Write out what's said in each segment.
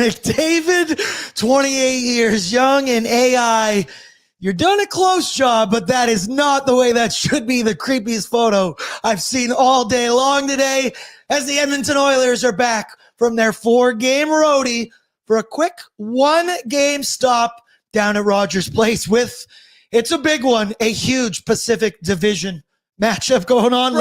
McDavid, 28 years young and AI. You're done a close job, but that is not the way that should be the creepiest photo I've seen all day long today as the Edmonton Oilers are back from their 4-game roadie for a quick 1-game stop down at Rogers Place with, it's a big one, a huge Pacific Division matchup going on.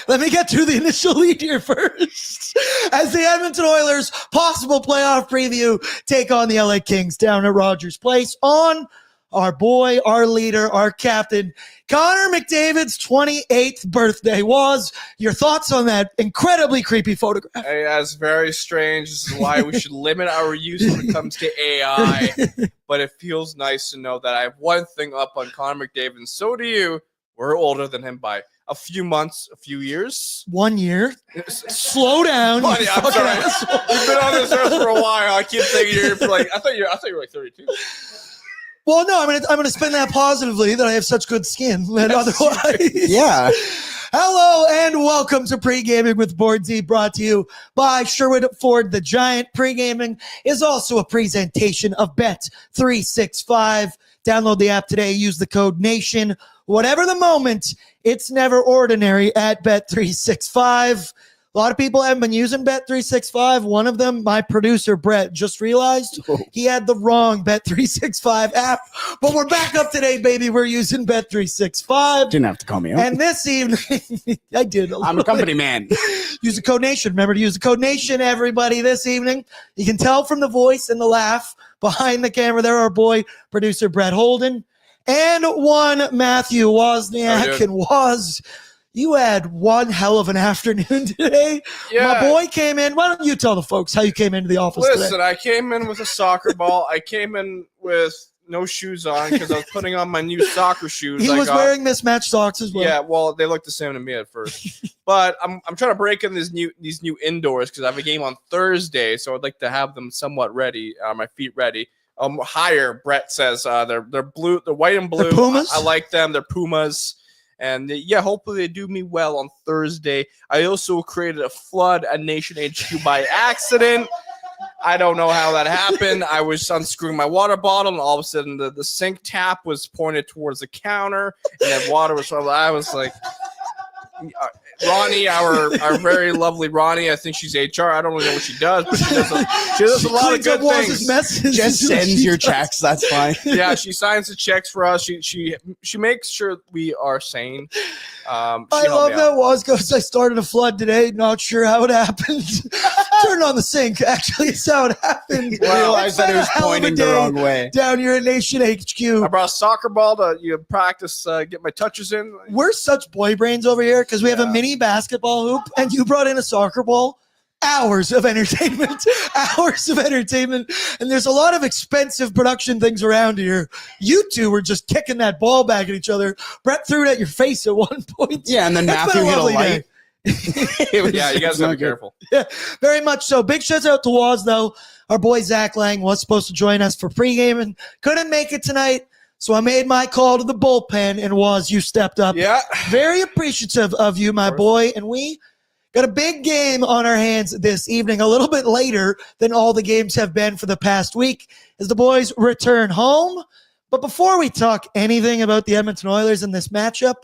Let me get to the initial lead here first. As the Edmonton Oilers possible playoff preview take on the LA Kings down at Rogers Place on our boy, our leader, our captain, Connor McDavid's 28th birthday. Was your thoughts on that incredibly creepy photograph? Hey, that's very strange. This is why we should limit our use when it comes to AI. But it feels nice to know that I have one thing up on Connor McDavid, and so do you. We're older than him by a few months, a few years. 1 year. Slow down. Buddy, I'm sorry. We've been on this earth for a while. I keep thinking you're like, I thought you were like 32. Well, no, I'm gonna spin that positively that I have such good skin. And otherwise, yeah. Hello and welcome to Pre-Gaming with Bordzy, brought to you by Sherwood Ford the Giant. Pre-Gaming is also a presentation of Bet365. Download the app today. Use the code NATION. Whatever the moment, it's never ordinary at Bet365. A lot of people haven't been using Bet365. One of them, my producer, Brett, just realized he had the wrong Bet365 app. But we're back up today, baby. We're using Bet365. Didn't have to call me out. And this evening, I did. I'm a company man. Use the code NATION. Remember to use the code NATION, everybody, this evening. You can tell from the voice and the laugh behind the camera there, our boy, producer, Brett Holden. And one, Matthew Wozniak. And Woz, you had one hell of an afternoon today. Yeah. My boy came in. Why don't you tell the folks how you came into the office today? Listen, I came in with a soccer ball. I came in with no shoes on because I was putting on my new soccer shoes. He was wearing mismatched socks as well. Yeah, well, they looked the same to me at first. But I'm trying to break in these new indoors because I have a game on Thursday, so I'd like to have them somewhat ready, my feet ready. Higher, Brett says they're blue, they're white and blue. They're Pumas? I like them. They're Pumas. And yeah, hopefully they do me well on Thursday. I also created a flood at Nation HQ by accident. I don't know how that happened. I was unscrewing my water bottle, and all of a sudden the sink tap was pointed towards the counter, and then water was. I was like, Ronnie, our very lovely Ronnie. I think she's HR. I don't really know what she does, but she does a lot of good things. Just sends your checks. That's fine. Yeah, she signs the checks for us. She makes sure we are sane. I love that Woz goes, I started a flood today. Not sure how it happened. Turned on the sink. Actually, it's how it happened. Realized that it was pointing the wrong way. Down here at Nation HQ. I brought a soccer ball to practice, get my touches in. We're such boy brains over here because we have a mini basketball hoop, and you brought in a soccer ball. Hours of entertainment. And there's a lot of expensive production things around here. You two were just kicking that ball back at each other. Brett threw it at your face at one point. Yeah, and then Matthew hit a light. Yeah, you guys gotta be careful. Yeah, very much so. Big shout out to Woz, though. Our boy Zach Lang was supposed to join us for pregame and couldn't make it tonight. So I made my call to the bullpen, and Woz, you stepped up. Yeah. Very appreciative of you, my boy. And we got a big game on our hands this evening, a little bit later than all the games have been for the past week as the boys return home. But before we talk anything about the Edmonton Oilers in this matchup,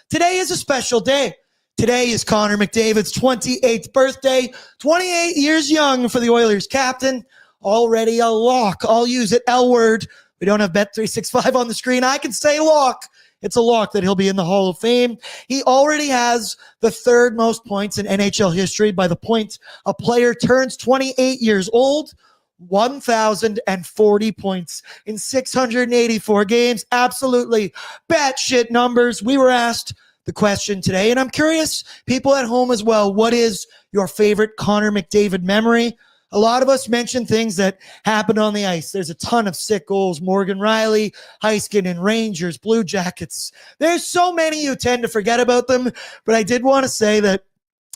today is a special day. Today is Connor McDavid's 28th birthday, 28 years young for the Oilers captain. Already a lock. I'll use it, L word. We don't have Bet365 on the screen. I can say lock. It's a lock that he'll be in the Hall of Fame. He already has the third most points in NHL history by the point a player turns 28 years old. 1,040 points in 684 games. Absolutely batshit numbers. We were asked the question today, and I'm curious, people at home as well, what is your favorite Connor McDavid memory? A lot of us mentioned things that happened on the ice. There's a ton of sick goals. Morgan Riley, Heiskanen, Rangers, Blue Jackets. There's so many you tend to forget about them. But I did want to say that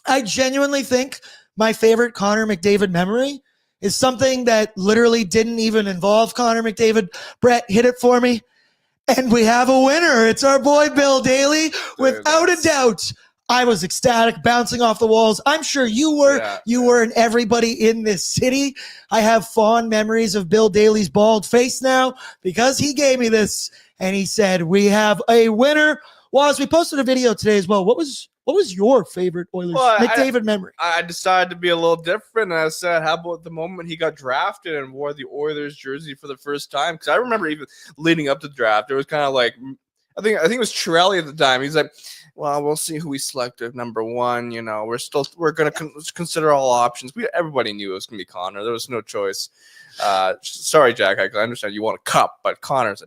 I genuinely think my favorite Connor McDavid memory is something that literally didn't even involve Connor McDavid. Brett, hit it for me. And we have a winner. It's our boy Bill Daly. Without a doubt, I was ecstatic, bouncing off the walls. I'm sure you were. Yeah. You were, and everybody in this city. I have fond memories of Bill Daly's bald face now because he gave me this, and he said, "We have a winner." Waz, we posted a video today as well. What was your favorite Oilers McDavid memory? I decided to be a little different, and I said, how about the moment he got drafted and wore the Oilers jersey for the first time? Because I remember even leading up to the draft, it was kind of like, I think it was Chiarelli at the time. He's like, well, we'll see who we selected number one. You know, we're going to consider all options. Everybody knew it was going to be Connor. There was no choice. Sorry, Jack. I understand you want a cup, but Connor's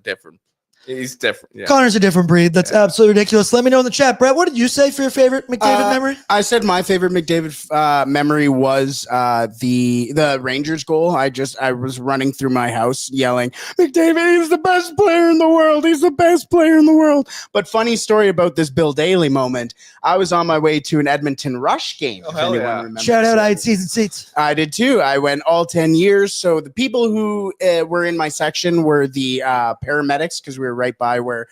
he's different. Yeah. Connor's a different breed. That's absolutely ridiculous. Let me know in the chat. Brett, what did you say for your favorite McDavid memory? I said my favorite McDavid memory was the Rangers goal. I was running through my house yelling, McDavid, he's the best player in the world. He's the best player in the world. But funny story about this Bill Daly moment. I was on my way to an Edmonton Rush game. Oh, hell yeah. Shout out, I had season seats. I did too. I went all 10 years. So the people who were in my section were the paramedics, because we were right by where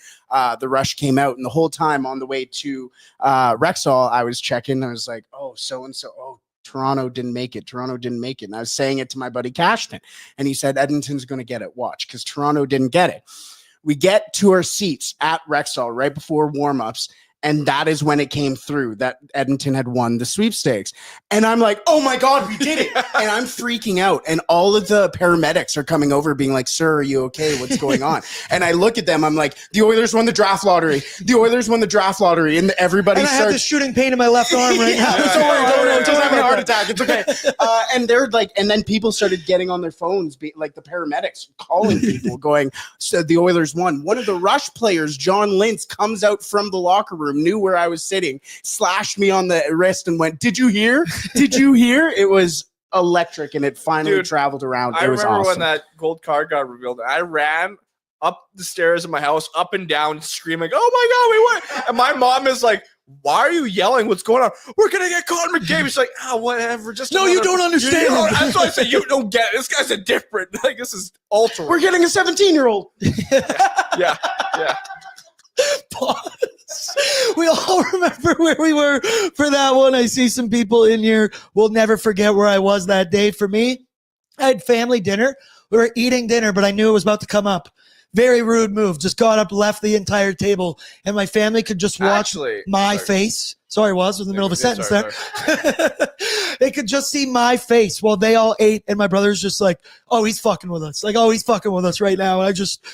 the Rush came out. And the whole time on the way to Rexall, I was checking. I was like, oh, so-and-so. Oh, Toronto didn't make it. Toronto didn't make it. And I was saying it to my buddy Cashton. And he said, Edmonton's going to get it. Watch, because Toronto didn't get it. We get to our seats at Rexall right before warm-ups. And that is when it came through that Edmonton had won the sweepstakes. And I'm like, oh my God, we did it. And I'm freaking out. And all of the paramedics are coming over being like, sir, are you okay? What's going on? And I look at them. I'm like, the Oilers won the draft lottery. The Oilers won the draft lottery. And everybody starts. I have this shooting pain in my left arm right now. Don't have a heart attack. It's okay. And they're like, and then people started getting on their phones, like the paramedics calling people going, so the Oilers won. One of the Rush players, John Lintz, comes out from the locker room, knew where I was sitting, slashed me on the wrist and went, did you hear? Did you hear? It was electric, and it finally traveled around. It was awesome. I remember when that gold card got revealed. I ran up the stairs of my house, up and down, screaming, oh my God, we won. And my mom is like, why are you yelling? What's going on? We're going to get Connor McDavid. She's like, whatever. Just no, you don't understand. That's why I say you don't get it. This guy's a different, like, this is ultra. We're getting a 17-year-old. Yeah. Pause. We all remember where we were for that one. I see some people in here will never forget where I was that day. For me, I had family dinner. We were eating dinner, but I knew it was about to come up. Very rude move. Just got up, left the entire table, and my family could just watch my face. Sorry, was in the middle of a sentence there. They could just see my face while they all ate, and my brother's just like, oh, he's fucking with us. Like, oh, he's fucking with us right now. And I just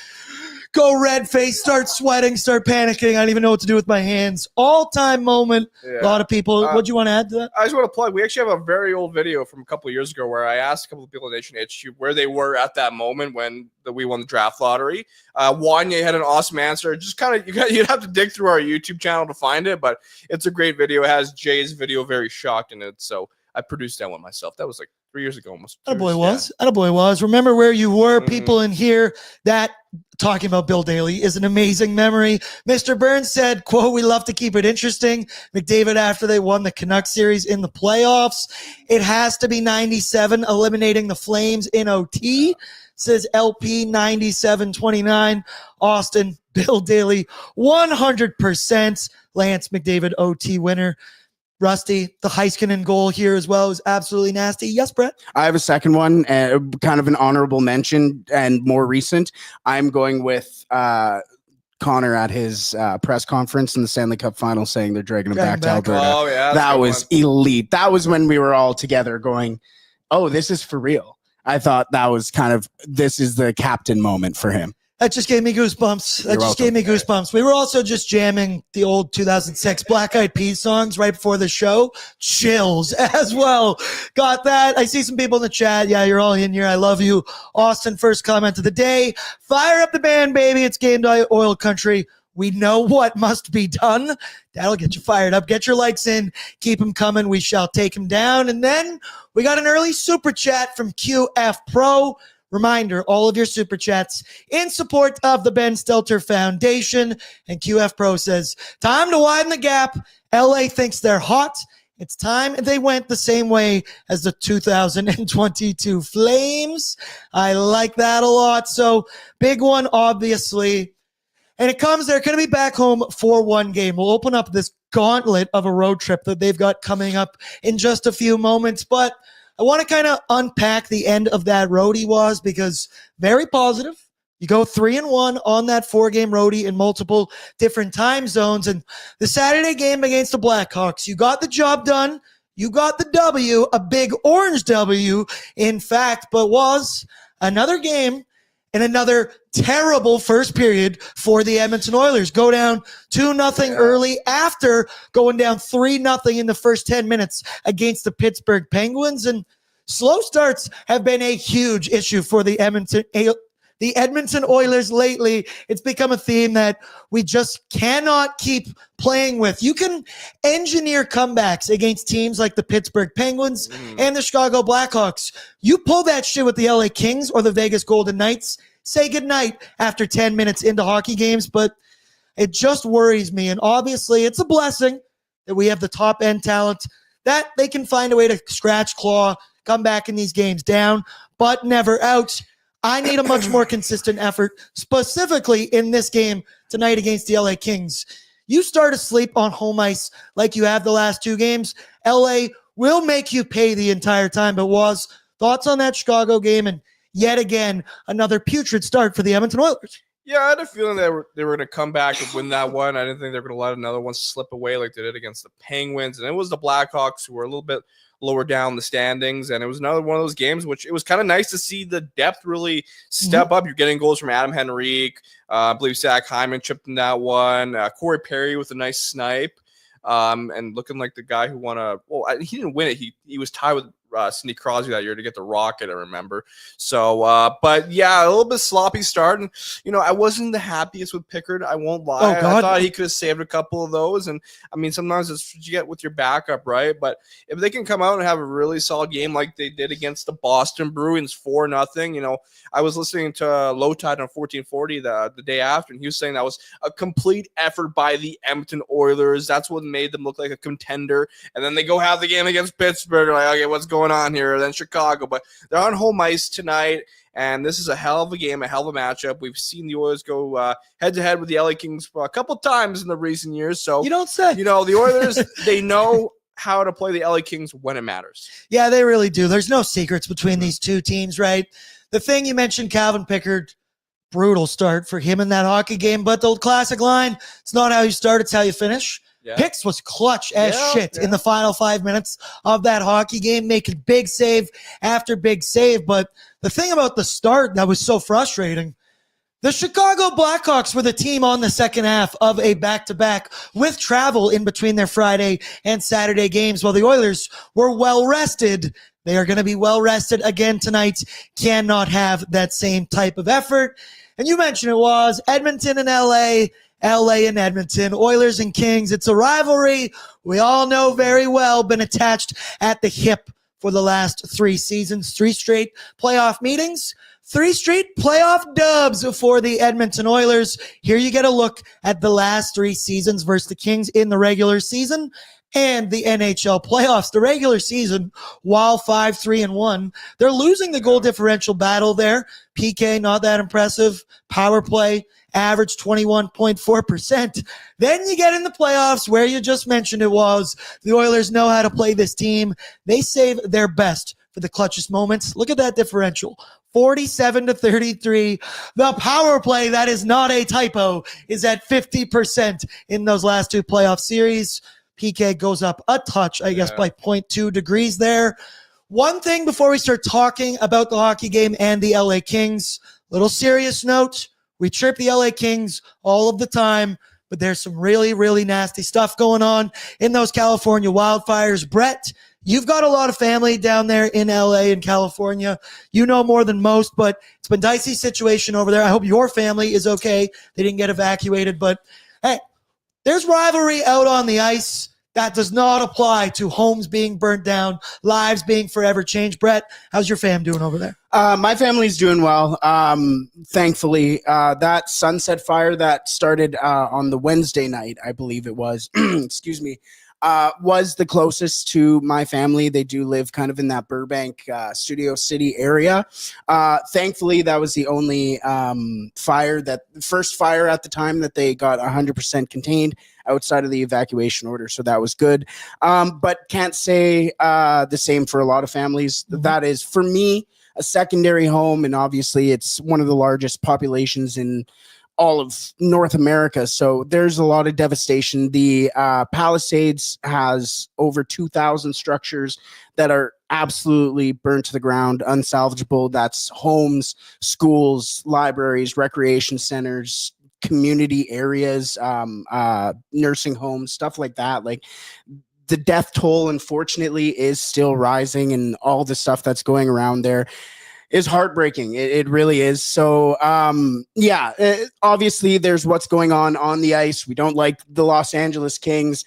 go red face, start sweating, start panicking. I don't even know what to do with my hands. All-time moment. Yeah. A lot of people. What do you want to add to that? I just want to plug. We actually have a very old video from a couple of years ago where I asked a couple of people in Nation HQ where they were at that moment when we won the draft lottery. Wanye had an awesome answer. Just kind of you'd have to dig through our YouTube channel to find it, but it's a great video. It has Jay's video very shocked in it, so I produced that one myself. That was like 3 years ago almost. Attaboy was. Remember where you were, people in here. That talking about Bill Daly is an amazing memory. Mr. Burns said, quote, we love to keep it interesting. McDavid, after they won the Canucks series in the playoffs, it has to be 97, eliminating the Flames in OT. Says LP 97-29. Austin, Bill Daly, 100%. Lance McDavid OT winner. Rusty, the Heiskanen goal here as well is absolutely nasty. Yes, Brett? I have a second one, kind of an honorable mention and more recent. I'm going with Connor at his press conference in the Stanley Cup final saying they're dragging him back to Alberta. Oh, yeah. That was elite. That was when we were all together going, oh, this is for real. I thought that was this is the captain moment for him. That just gave me goosebumps. We were also just jamming the old 2006 Black Eyed Peas songs right before the show. Chills as well. Got that. I see some people in the chat. Yeah, you're all in here. I love you. Austin, first comment of the day. Fire up the band, baby. It's game day oil country. We know what must be done. That'll get you fired up. Get your likes in. Keep them coming. We shall take them down. And then we got an early super chat from QF Pro. Reminder, all of your super chats in support of the Ben Stelter Foundation. And QF Pro says, time to widen the gap. LA thinks they're hot. It's time they went the same way as the 2022 Flames. I like that a lot. So big one, obviously. And it comes, they're going to be back home for one game. We'll open up this gauntlet of a road trip that they've got coming up in just a few moments. But I want to kind of unpack the end of that roadie was, because very positive. You go 3-1 on that 4-game roadie in multiple different time zones. And the Saturday game against the Blackhawks, you got the job done. You got the W, a big orange W, in fact, but was another game and another terrible first period for the Edmonton Oilers. Go down 2-0 early after going down 3-0 in the first 10 minutes against the Pittsburgh Penguins. And slow starts have been a huge issue for the Edmonton Oilers lately. It's become a theme that we just cannot keep playing with. You can engineer comebacks against teams like the Pittsburgh Penguins and the Chicago Blackhawks. You pull that shit with the LA Kings or the Vegas Golden Knights, say goodnight after 10 minutes into hockey games, but it just worries me. And obviously it's a blessing that we have the top end talent that they can find a way to scratch, claw, come back in these games down, but never out. I need a much more consistent effort, specifically in this game tonight against the LA Kings. You start asleep on home ice like you have the last 2 games, LA will make you pay the entire time. But was thoughts on that Chicago game, and yet again, another putrid start for the Edmonton Oilers? Yeah, I had a feeling they were going to come back and win that one. I didn't think they were going to let another one slip away like they did against the Penguins. And it was the Blackhawks who were a little bit lower down the standings, and it was another one of those games which it was kind of nice to see the depth really step up. You're getting goals from Adam Henrique, I believe Zach Hyman chipped in that one, Corey Perry with a nice snipe, and looking like the guy who won he didn't win it, he was tied with Sidney Crosby that year to get the Rocket, I remember. So, but yeah, a little bit sloppy start, and I wasn't the happiest with Pickard. I won't lie. I thought he could have saved a couple of those, and I mean, sometimes it's what you get with your backup, right? But if they can come out and have a really solid game like they did against the Boston Bruins 4-0, I was listening to Low Tide on 1440 the day after, and he was saying that was a complete effort by the Edmonton Oilers. That's what made them look like a contender. And then they go have the game against Pittsburgh, like, okay, what's going on here? Then Chicago, but they're on home ice tonight, and this is a hell of a game, a hell of a matchup. We've seen the Oilers go head-to-head with the LA Kings a couple times in the recent years. So you don't say. The Oilers, they know how to play the LA Kings when it matters. Yeah, they really do. There's no secrets between these two teams, right? The thing you mentioned, Calvin Pickard, brutal start for him in that hockey game, but the classic line, it's not how you start, it's how you finish. Yeah. Hicks was clutch as shit in the final 5 minutes of that hockey game, making big save after big save. But the thing about the start that was so frustrating, the Chicago Blackhawks were the team on the second half of a back-to-back with travel in between their Friday and Saturday games, while the Oilers were well-rested. They are going to be well-rested again tonight. Cannot have that same type of effort. And you mentioned it was Edmonton and LA and Edmonton, Oilers and Kings. It's a rivalry we all know very well, been attached at the hip for the last 3 seasons, 3 straight playoff meetings, 3 straight playoff dubs for the Edmonton Oilers. Here you get a look at the last 3 seasons versus the Kings in the regular season and the NHL playoffs. The regular season, while 5-3-1, they're losing the goal differential battle there. PK, not that impressive. Power play, average 21.4%. Then you get in the playoffs where you just mentioned it was. The Oilers know how to play this team. They save their best for the clutchest moments. Look at that differential. 47-33. The power play, that is not a typo, is at 50% in those last 2 playoff series. PK goes up a touch, I guess, by 0.2 degrees there. One thing before we start talking about the hockey game and the LA Kings, little serious note. We chirp the LA Kings all of the time, but there's some really, really nasty stuff going on in those California wildfires. Brett, you've got a lot of family down there in LA and California. You know more than most, but it's been a dicey situation over there. I hope your family is okay. They didn't get evacuated, but hey, there's rivalry out on the ice. That does not apply to homes being burnt down, lives being forever changed. Brett, how's your fam doing over there? My family's doing well, thankfully. That sunset fire that started on the Wednesday night, I believe it was, excuse me, was the closest to my family. They do live kind of in that Burbank, Studio City area. Thankfully, that was the only first fire at the time that they got 100% contained outside of the evacuation order. So that was good. But can't say the same for a lot of families. Mhm. That is, for me, a secondary home. And obviously, it's one of the largest populations in all of North America. So there's a lot of devastation. The Palisades has over 2,000 structures that are absolutely burnt to the ground, unsalvageable. That's homes, schools, libraries, recreation centers, community areas, nursing homes, stuff like that. Like, the death toll, unfortunately, is still rising, and all the stuff that's going around there is heartbreaking. It really is. So, obviously there's what's going on the ice. We don't like the Los Angeles Kings,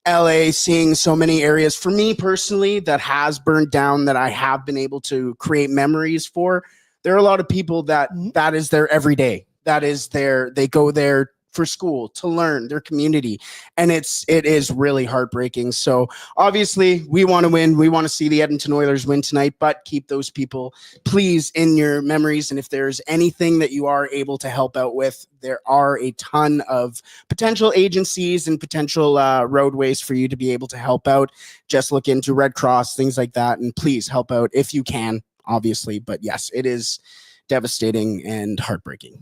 LA, seeing so many areas, for me personally, that has burned down, that I have been able to create memories for. There are a lot of people that is their everyday. That is they go there for school, to learn, their community. And it is really heartbreaking. So obviously we want to win. We want to see the Edmonton Oilers win tonight, but keep those people, please, in your memories. And if there's anything that you are able to help out with, there are a ton of potential agencies and potential roadways for you to be able to help out. Just look into Red Cross, things like that. And please help out if you can, obviously. But yes, it is devastating and heartbreaking.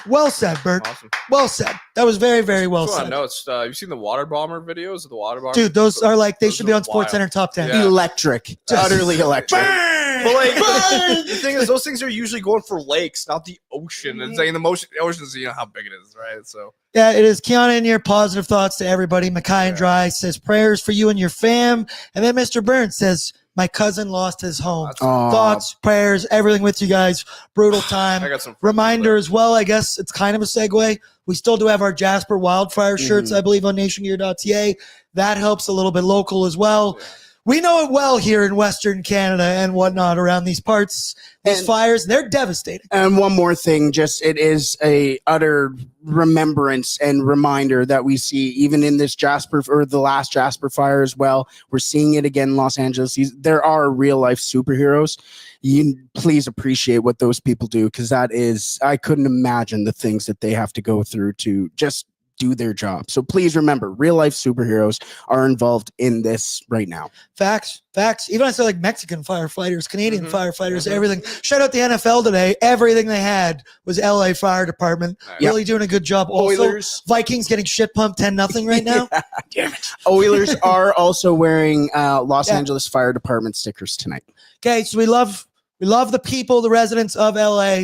Well said, Bert. Awesome. Well said. That was very, very well Just said. wanna know, you've seen the water bomber videos of the water bomber? Dude, those are like, they Those should be are on Sports wild. Center top 10. Yeah. Electric. Utterly electric. But like, the thing is, those things are usually going for lakes, not the ocean. It's like in the oceans, you know how big it is, right? So Yeah, it is. Kiana, in your positive thoughts to everybody. Mackay and Dry says prayers for you and your fam. And then Mr. Burns says, my cousin lost his home. Thoughts, prayers, everything with you guys. Brutal time. I got some Reminder as well, I guess it's kind of a segue. We still do have our Jasper Wildfire shirts, I believe, on nationgear.ca. That helps a little bit local as well. Yeah. We know it well here in Western Canada and whatnot around these parts. These fires, they're devastating. And one more thing, just it is a utter remembrance and reminder that we see even in this Jasper, or the last Jasper fire as well. We're seeing it again in Los Angeles. There are real life superheroes. You please appreciate what those people do, because I couldn't imagine the things that they have to go through to just do their job. So please remember, real life superheroes are involved in this right now. Facts. Even I saw like Mexican firefighters, Canadian firefighters, everything. Shout out the NFL today. Everything they had was LA Fire Department. Really doing a good job. Also, Oilers. Vikings getting shit pumped 10-0 right now. Damn it. Oilers are also wearing Los Angeles Fire Department stickers tonight. Okay, so we love the people, the residents of LA.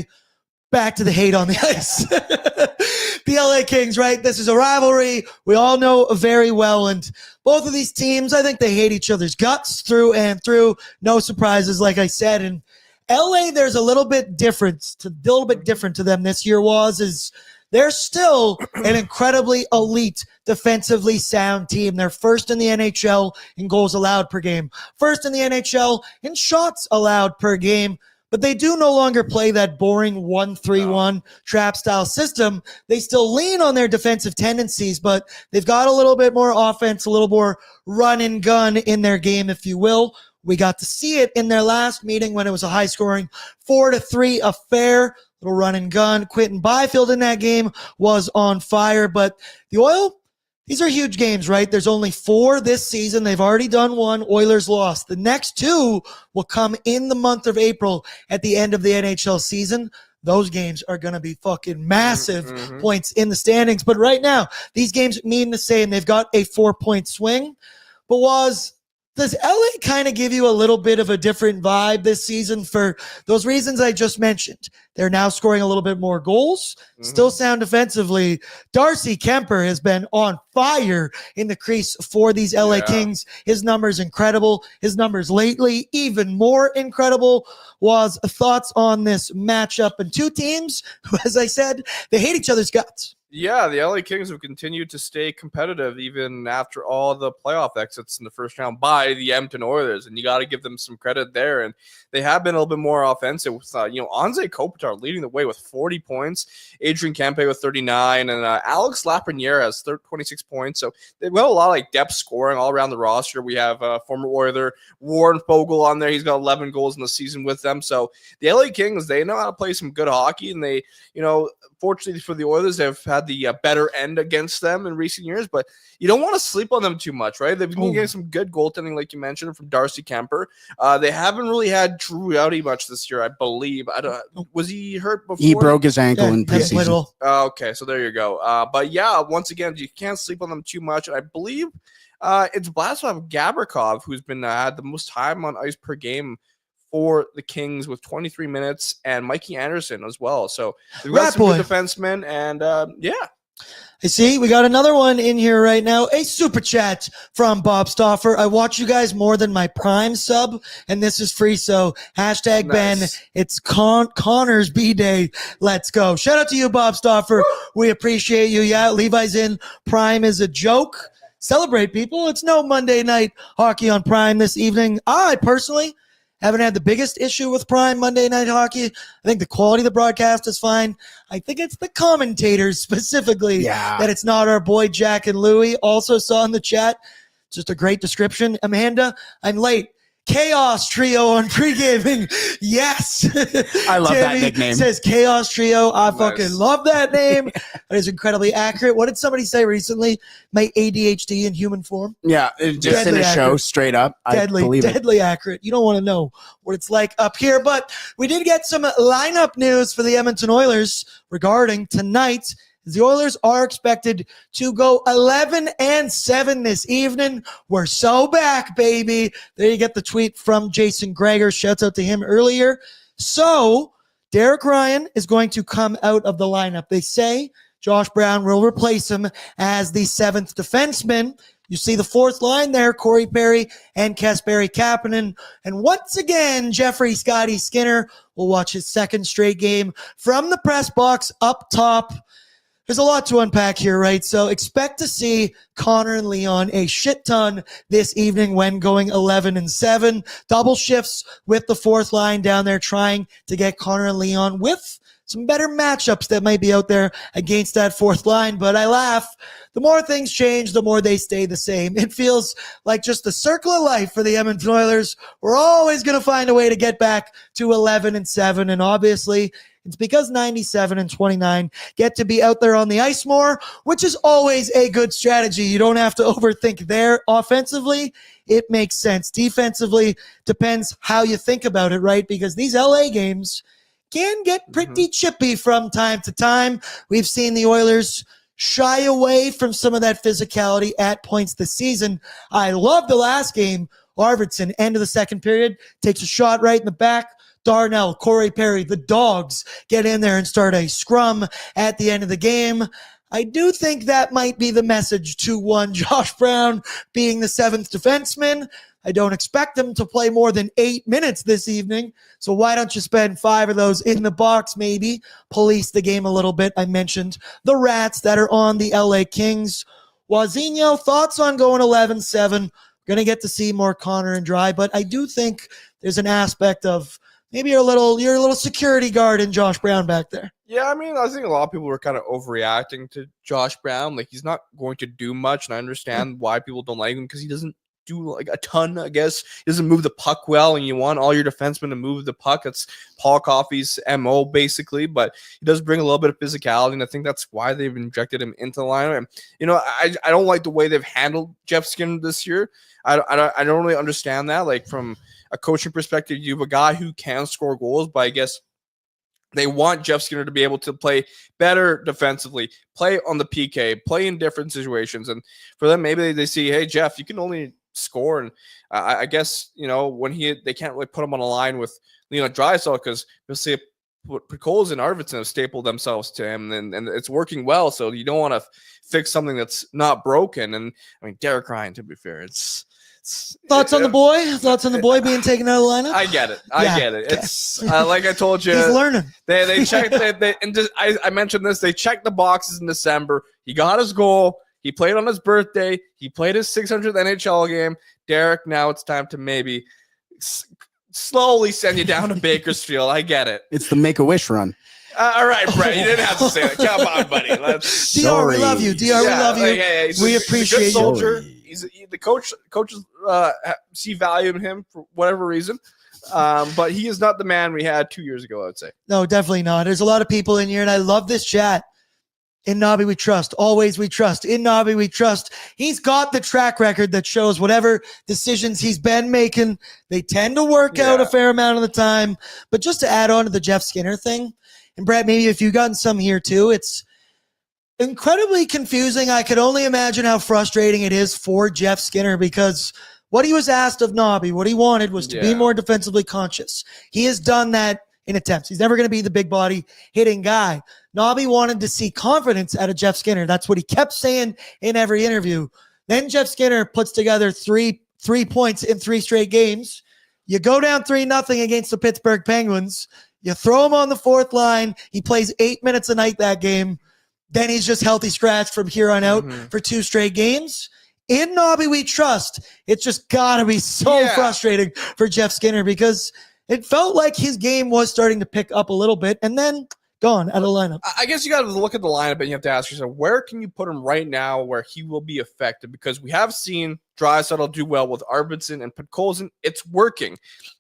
Back to the hate on the ice. The LA Kings, right? This is a rivalry we all know very well. And both of these teams, I think they hate each other's guts through and through. No surprises, like I said. And LA, there's a little bit different to them this year is they're still an incredibly elite, defensively sound team. They're first in the NHL in goals allowed per game, first in the NHL in shots allowed per game. But they do no longer play that boring 1-3-1 trap style system. They still lean on their defensive tendencies, but they've got a little bit more offense, a little more run and gun in their game, if you will. We got to see it in their last meeting when it was a high scoring 4-3 affair, little run and gun. Quentin Byfield in that game was on fire, but the Oil, these are huge games, right? There's only 4 this season. They've already done 1. Oilers lost. The next 2 will come in the month of April at the end of the NHL season. Those games are going to be fucking massive points in the standings. But right now, these games mean the same. They've got a 4-point swing. But does LA kind of give you a little bit of a different vibe this season for those reasons I just mentioned? They're now scoring a little bit more goals, still sound defensively. Darcy Kemper has been on fire in the crease for these LA Kings. His numbers incredible. His numbers lately even more incredible. Was thoughts on this matchup, and two teams who, as I said, they hate each other's guts. Yeah, the LA Kings have continued to stay competitive even after all the playoff exits in the first round by the Edmonton Oilers, and you got to give them some credit there. And they have been a little bit more offensive. With, Anze Kopitar leading the way with 40 points, Adrian Kempe with 39, and Alex Lafreniere has 26 points. So they've got a lot of like depth scoring all around the roster. We have former Oiler Warren Fogle on there. He's got 11 goals in the season with them. So the LA Kings, they know how to play some good hockey, and they, fortunately for the Oilers, they've had the better end against them in recent years, but you don't want to sleep on them too much, right? They've been getting some good goaltending, like you mentioned, from Darcy Kemper. They haven't really had Drew Doughty much this year, I believe. Was he hurt before? He broke his ankle in preseason. Okay, so there you go. But yeah, once again, you can't sleep on them too much. I believe it's Vladislav Gavrikov who's been had the most time on ice per game for the Kings with 23 minutes, and Mikey Anderson as well. So we've got some good defensemen, and I see we got another one in here right now. A super chat from Bob Stoffer. I watch you guys more than my Prime sub, and this is free. So hashtag Ben, it's Connor's B-Day. Let's go. Shout out to you, Bob Stoffer. We appreciate you. Yeah, Levi's in. Prime is a joke. Celebrate, people. It's no Monday night hockey on Prime this evening. I personally haven't had the biggest issue with Prime Monday Night Hockey. I think the quality of the broadcast is fine. I think it's the commentators specifically that it's not our boy Jack and Louie. Also saw in the chat, just a great description. Amanda, I'm late. Chaos Trio on Pregaming. Yes. I love that nickname. Says Chaos Trio. I fucking love that name. That is incredibly accurate. What did somebody say recently? My ADHD in human form. Yeah, just in a show, straight up. Deadly accurate. You don't want to know what it's like up here. But we did get some lineup news for the Edmonton Oilers regarding tonight. The Oilers are expected to go 11-7 this evening. We're so back, baby. There you get the tweet from Jason Greger. Shouts out to him earlier. So Derek Ryan is going to come out of the lineup. They say Josh Brown will replace him as the seventh defenseman. You see the fourth line there, Corey Perry and Kasperi Kapanen. And once again, Jeffrey Scotty Skinner will watch his second straight game from the press box up top. There's a lot to unpack here, right? So expect to see Connor and Leon a shit ton this evening when going 11-7. Double shifts with the fourth line down there trying to get Connor and Leon with some better matchups that might be out there against that fourth line. But I laugh. The more things change, the more they stay the same. It feels like just the circle of life for the Edmonton Oilers. We're always going to find a way to get back to 11-7. And obviously, it's because 97 and 29 get to be out there on the ice more, which is always a good strategy. You don't have to overthink there. Offensively, it makes sense. Defensively, depends how you think about it, right? Because these LA games can get pretty chippy from time to time. We've seen the Oilers shy away from some of that physicality at points this season. I love the last game. Arvidsson, end of the second period, takes a shot right in the back. Darnell, Corey Perry, the dogs get in there and start a scrum at the end of the game. I do think that might be the message to one Josh Brown being the seventh defenseman. I don't expect him to play more than 8 minutes this evening. So why don't you spend 5 of those in the box, maybe police the game a little bit? I mentioned the Rats that are on the LA Kings. Wazinho, thoughts on going 11-7? Going to get to see more Connor and Dry, but I do think there's an aspect of maybe you're a little security guard in Josh Brown back there. Yeah, I mean, I think a lot of people were kind of overreacting to Josh Brown. Like, he's not going to do much, and I understand why people don't like him because he doesn't do like a ton, I guess. He doesn't move the puck well, and you want all your defensemen to move the puck. That's Paul Coffey's MO, basically, but he does bring a little bit of physicality, and I think that's why they've injected him into the lineup. And, I don't like the way they've handled Jeff Skinner this year. I don't really understand that. Like, from a coaching perspective, you have a guy who can score goals, but I guess they want Jeff Skinner to be able to play better defensively, play on the PK, play in different situations. And for them, maybe they see, hey, Jeff, you can only score. And I guess, when they can't really put him on a line with Draisaitl because they'll say Pucols and Arvidsson have stapled themselves to him, and it's working well. So you don't want to fix something that's not broken. And I mean, Derek Ryan, to be fair, Thoughts on the boy? Thoughts on the boy being taken out of the lineup? I get it. I get it. It's like I told you. He's learning. They checked. I mentioned this. They checked the boxes in December. He got his goal. He played on his birthday. He played his 600th NHL game. Derek, now it's time to maybe slowly send you down to Bakersfield. I get it. It's the Make-A-Wish run. All right, Brett. You didn't have to say that. Come on, buddy. DR, we love you. DR, we love you. We appreciate you. Soldier. You. The coaches see value in him for whatever reason. But he is not the man we had 2 years ago, I would say. No, definitely not. There's a lot of people in here, and I love this chat. In Nobby, we trust. Always we trust. In Nobby, we trust. He's got the track record that shows whatever decisions he's been making, they tend to work out a fair amount of the time. But just to add on to the Jeff Skinner thing, and Brett, maybe if you've gotten some here too, it's incredibly confusing. I could only imagine how frustrating it is for Jeff Skinner because what he was asked of Nobby, what he wanted was to be more defensively conscious. He has done that in attempts. He's never going to be the big body hitting guy. Nobby wanted to see confidence out of Jeff Skinner. That's what he kept saying in every interview. Then Jeff Skinner puts together three points in 3 straight games. You go down 3-0 against the Pittsburgh Penguins. You throw him on the 4th line. He plays 8 minutes a night that game. Then he's just healthy scratch from here on out for 2 straight games. In Nobby, we trust. It's just got to be so frustrating for Jeff Skinner because it felt like his game was starting to pick up a little bit and then gone out of the lineup. I guess you got to look at the lineup and you have to ask yourself, where can you put him right now where he will be effective? Because we have seen Draisaitl do well with Arvidsson and Podkolzin. It's working.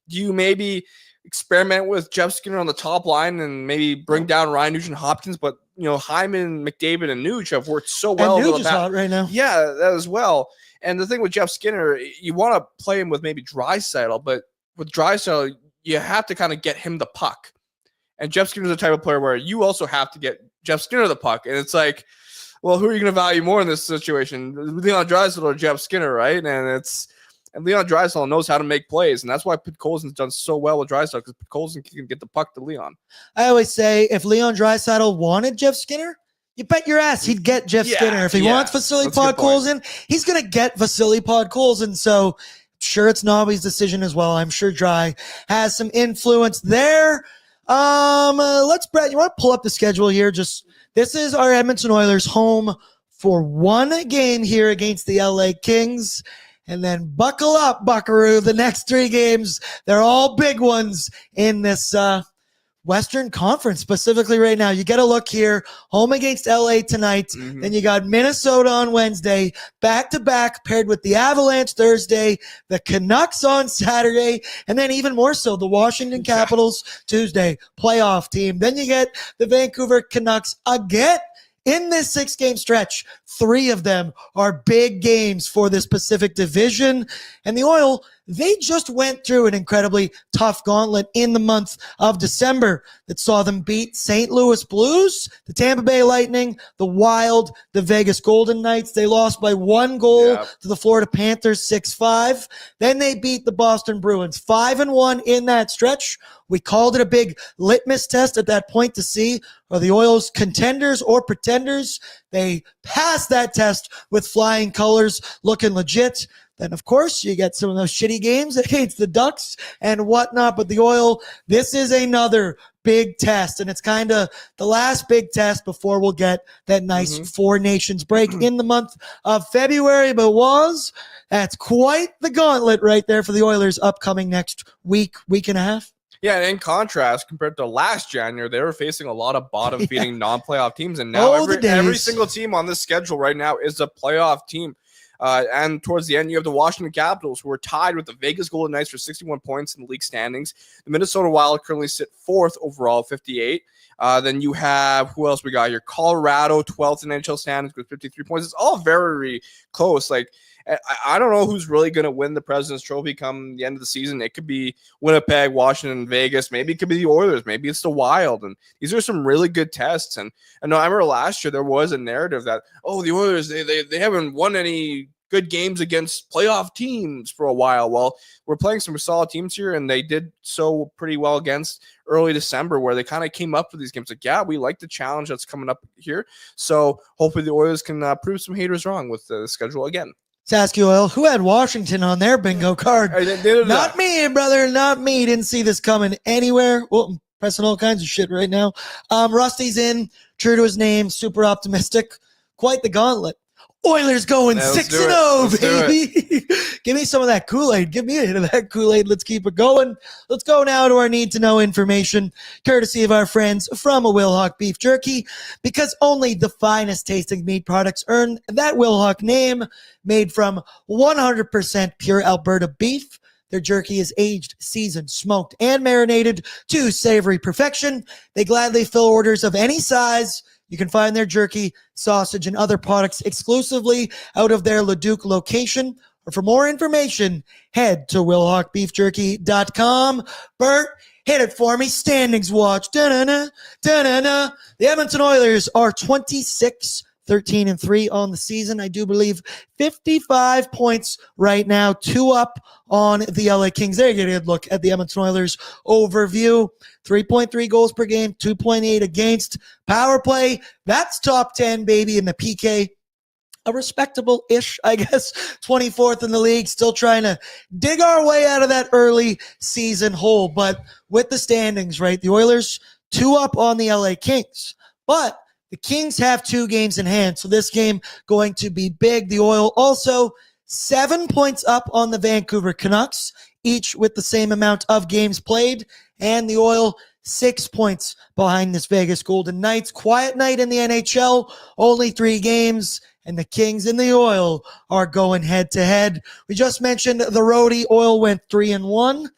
Do you maybe experiment with Jeff Skinner on the top line and maybe bring down Ryan Nugent-Hopkins? But, you know, Hyman, McDavid, and Nuge have worked so well. And Nuge is hot right now. Yeah, that as well. And the thing with Jeff Skinner, you want to play him with maybe Draisaitl, but with Draisaitl, you have to kind of get him the puck. And Jeff Skinner's the type of player where you also have to get Jeff Skinner the puck. And it's like, well, who are you going to value more in this situation? Leon Draisaitl or Jeff Skinner, right? And Leon Draisaitl knows how to make plays. And that's why Podkolzin's done so well with Draisaitl, because Podkolzin can get the puck to Leon. I always say if Leon Draisaitl wanted Jeff Skinner, you bet your ass he'd get Jeff Skinner. If he wants Vasily Podkolzin, he's going to get Vasily Podkolzin. So sure, it's Nobby's decision as well. I'm sure Dry has some influence there. Brett, you want to pull up the schedule here? This is our Edmonton Oilers home for 1 game here against the LA Kings. And then buckle up, buckaroo. The next 3 games, they're all big ones in this Western Conference, specifically right now. You get a look here, home against LA tonight. Then you got Minnesota on Wednesday, back-to-back, paired with the Avalanche Thursday, the Canucks on Saturday, and then even more so, the Washington Capitals Tuesday, playoff team. Then you get the Vancouver Canucks again. In this 6-game stretch, 3 of them are big games for this Pacific Division. And the Oil, they just went through an incredibly tough gauntlet in the month of December that saw them beat St. Louis Blues, the Tampa Bay Lightning, the Wild, the Vegas Golden Knights. They lost by 1 goal to the Florida Panthers 6-5. Then they beat the Boston Bruins 5-1 in that stretch. We called it a big litmus test at that point to see are the Oilers contenders or pretenders. They passed that test with flying colors, looking legit. Then, of course, you get some of those shitty games against the Ducks and whatnot. But the Oil, this is another big test. And it's kind of the last big test before we'll get that nice 4 nations break in the month of February. But that's quite the gauntlet right there for the Oilers upcoming next week and a half. Yeah, and in contrast, compared to last January, they were facing a lot of bottom-feeding non-playoff teams, and now every single team on this schedule right now is a playoff team. And towards the end, you have the Washington Capitals, who are tied with the Vegas Golden Knights for 61 points in the league standings. The Minnesota Wild currently sit 4th overall, 58. Then you have, who else we got here? Colorado, 12th in NHL standings with 53 points. It's all very close. Like, I don't know who's really going to win the President's Trophy come the end of the season. It could be Winnipeg, Washington, Vegas. Maybe it could be the Oilers. Maybe it's the Wild. And these are some really good tests. And I know I remember last year there was a narrative that, the Oilers, they haven't won any good games against playoff teams for a while. Well, we're playing some solid teams here, and they did so pretty well against early December, where they kind of came up with these games. Like, yeah, we like the challenge that's coming up here. So hopefully the Oilers can prove some haters wrong with the schedule again. Sasky Oil, who had Washington on their bingo card? Not me, brother, not me. Didn't see this coming anywhere. Well, I'm pressing all kinds of shit right now. Rusty's in, true to his name, super optimistic. Quite the gauntlet. Oilers going 6-0, baby. Give me some of that Kool-Aid. Give me a hit of that Kool-Aid. Let's keep it going. Let's go now to our need-to-know information, courtesy of our friends from a Wilhauk Beef Jerky, because only the finest tasting meat products earn that Wilhauk name, made from 100% pure Alberta beef. Their jerky is aged, seasoned, smoked, and marinated to savory perfection. They gladly fill orders of any size. You can find their jerky, sausage, and other products exclusively out of their Leduc location. Or for more information, head to WilhaukBeefJerky.com. Bert, hit it for me. Standings watch. Da-na-na, da-na-na. The Edmonton Oilers are 26-13-3 on the season. I do believe 55 points right now, 2 up on the LA Kings. There you get a good look at the Edmonton Oilers overview. 3.3 goals per game, 2.8 against. Power play, that's top 10, baby. In the PK, a respectable-ish, I guess, 24th in the league. Still trying to dig our way out of that early season hole. But with the standings, right, the Oilers 2 up on the LA Kings. But the Kings have 2 games in hand, so this game going to be big. The Oil also 7 points up on the Vancouver Canucks, each with the same amount of games played, and the Oil 6 points behind this Vegas Golden Knights. Quiet night in the NHL, only 3 games, and the Kings and the Oil are going head-to-head. We just mentioned the roadie. Oil went 3-1.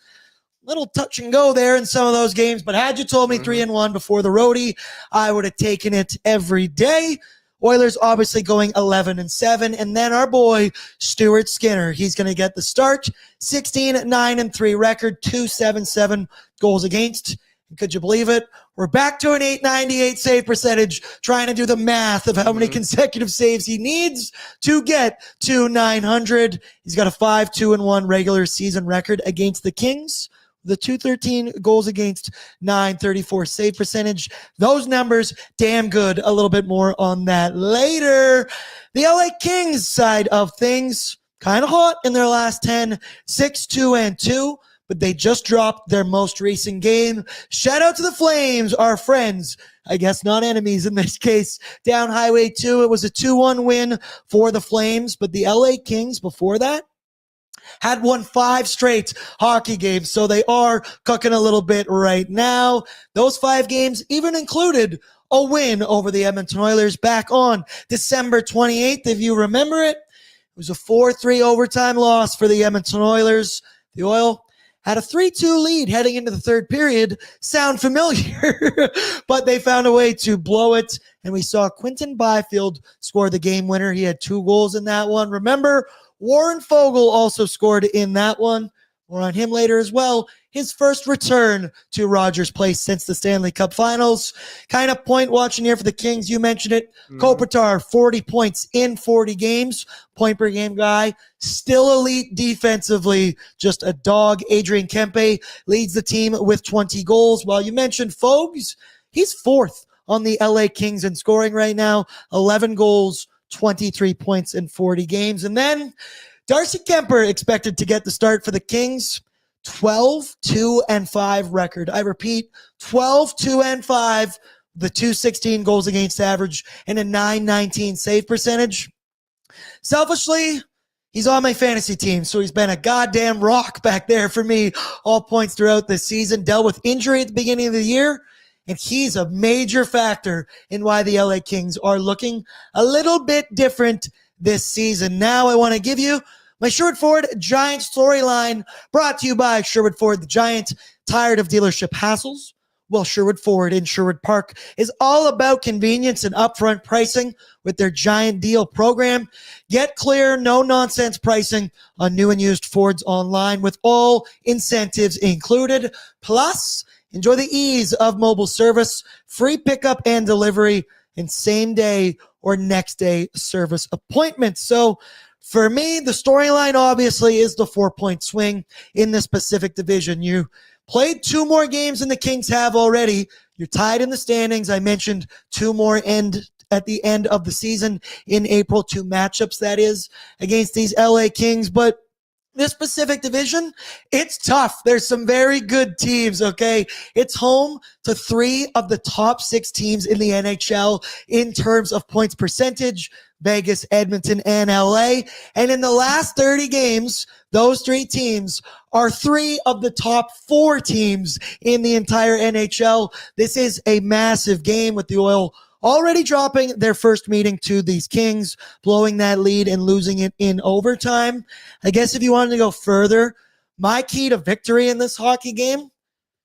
Little touch and go there in some of those games, but had you told me 3-1 before the roadie, I would have taken it every day. Oilers obviously going 11-7, and then our boy Stuart Skinner, he's going to get the start. 16-9-3 record, 2.77 goals against. And could you believe it? We're back to an .898 save percentage, trying to do the math of how many consecutive saves he needs to get to 900. He's got a 5-2-1 regular season record against the Kings. The 213 goals against, 934 save percentage. Those numbers, damn good. A little bit more on that later. The LA Kings side of things, kind of hot in their last 10, 6-2-2, but they just dropped their most recent game. Shout out to the Flames, our friends. I guess not enemies in this case. Down Highway 2, it was a 2-1 win for the Flames, but the LA Kings before that had won 5 straight hockey games, so they are cooking a little bit right now. Those 5 games even included a win over the Edmonton Oilers back on December 28th, if you remember it. It was a 4-3 overtime loss for the Edmonton Oilers. The Oil had a 3-2 lead heading into the third period. Sound familiar? But they found a way to blow it, and we saw Quinton Byfield score the game winner. He had 2 goals in that one. Remember, Warren Fogle also scored in that one. More on him later as well. His first return to Rogers Place since the Stanley Cup Finals. Kind of point watching here for the Kings. You mentioned it. Kopitar, 40 points in 40 games. Point per game guy. Still elite defensively. Just a dog. Adrian Kempe leads the team with 20 goals. While you mentioned Fogs, he's 4th on the LA Kings in scoring right now. 11 goals. 23 points in 40 games. And then Darcy Kemper expected to get the start for the Kings. 12-2-5 record. I repeat, 12-2-5, the 216 goals against average and a 919 save percentage. Selfishly, he's on my fantasy team, so he's been a goddamn rock back there for me all points throughout this season. Dealt with injury at the beginning of the year, and he's a major factor in why the LA Kings are looking a little bit different this season. Now I want to give you my Sherwood Ford Giant storyline, brought to you by Sherwood Ford the Giant. Tired of dealership hassles? Well, Sherwood Ford in Sherwood Park is all about convenience and upfront pricing with their Giant Deal program. Get clear, no-nonsense pricing on new and used Fords online with all incentives included. Plus, enjoy the ease of mobile service, free pickup and delivery, and same-day or next-day service appointments. So, For me, the storyline obviously is the 4-point swing in this Pacific Division. You played 2 more games than the Kings have already. You're tied in the standings. I mentioned 2 more at the end of the season in April, 2 matchups, that is, against these LA Kings. But this Pacific Division, it's tough. There's some very good teams, okay? It's home to 3 of the top 6 teams in the NHL in terms of points percentage: Vegas, Edmonton, and LA. And in the last 30 games, those 3 teams are 3 of the top 4 teams in the entire NHL. This is a massive game, with the Oil already dropping their first meeting to these Kings, blowing that lead and losing it in overtime. I guess if you wanted to go further, my key to victory in this hockey game: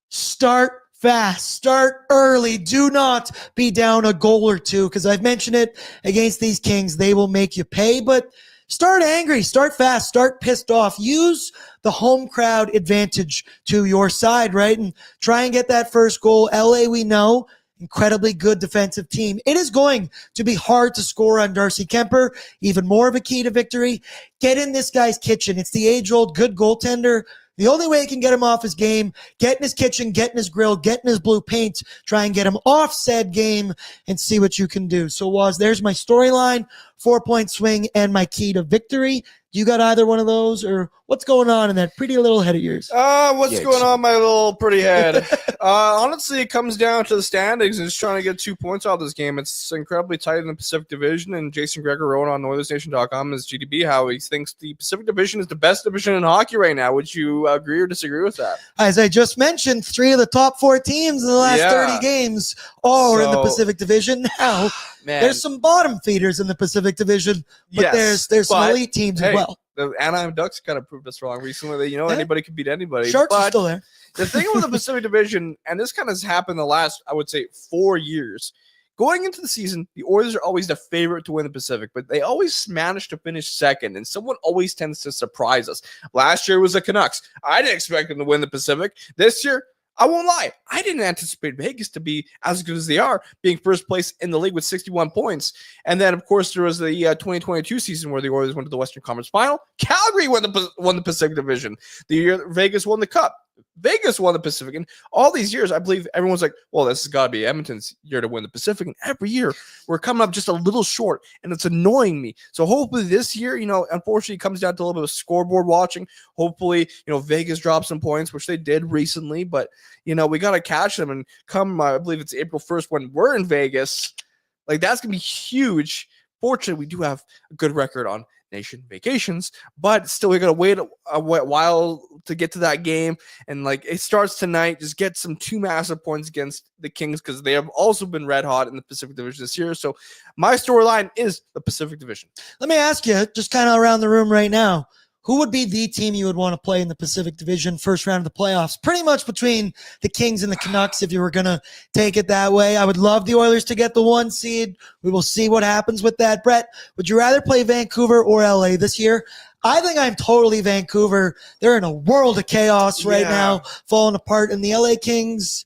start fast, start early. Do not be down a goal or 2, because I've mentioned it against these Kings. They will make you pay, but start angry, start fast, start pissed off. Use the home crowd advantage to your side, right? And try and get that first goal. LA, we know, incredibly good defensive team. It is going to be hard to score on Darcy Kemper. Even more of a key to victory: get in this guy's kitchen. It's the age-old good goaltender. The only way you can get him off his game: get in his kitchen, get in his grill, get in his blue paint, try and get him off said game and see what you can do. So, Waz, there's my storyline, 4-point swing, and my key to victory. You got either one of those, or what's going on in that pretty little head of yours? What's going on, my little pretty head? Honestly, it comes down to the standings and just trying to get 2 points out of this game. It's incredibly tight in the Pacific Division, and Jason Greger wrote on Oilersnation.com as GDB how he thinks the Pacific Division is the best division in hockey right now. Would you agree or disagree with that? As I just mentioned, 3 of the top 4 teams in the last 30 games all are in the Pacific Division. Now, there's some bottom feeders in the Pacific Division, but there's some elite teams as well. The Anaheim Ducks kind of proved us wrong recently that, anybody can beat anybody. Sharks are still there. The thing with the Pacific Division, and this kind of has happened the last, I would say, 4 years. Going into the season, the Oilers are always the favorite to win the Pacific, but they always manage to finish second, and someone always tends to surprise us. Last year was the Canucks. I didn't expect them to win the Pacific. This year, I won't lie, I didn't anticipate Vegas to be as good as they are, being first place in the league with 61 points. And then, of course, there was the 2022 season where the Oilers went to the Western Conference Final. Calgary won the Pacific Division. The year Vegas won the Cup. Vegas won the Pacific. And all these years, I believe everyone's like, well, this has got to be Edmonton's year to win the Pacific. And every year, we're coming up just a little short, and it's annoying me. So hopefully this year, unfortunately, it comes down to a little bit of scoreboard watching. Hopefully, Vegas drops some points, which they did recently. But, we got to catch them. And come, I believe it's April 1st when we're in Vegas, like that's going to be huge. Fortunately, we do have a good record on nation vacations, but still we gotta wait a while to get to that game. And it starts tonight. Just get some 2 massive points against the Kings, because they have also been red hot in the Pacific Division this year. So my storyline is the Pacific Division. Let me ask you, just kind of around the room right now, who would be the team you would want to play in the Pacific Division first round of the playoffs? Pretty much between the Kings and the Canucks, if you were going to take it that way. I would love the Oilers to get the 1 seed. We will see what happens with that. Brett, would you rather play Vancouver or LA this year? I think I'm totally Vancouver. They're in a world of chaos right now, falling apart. And the LA Kings,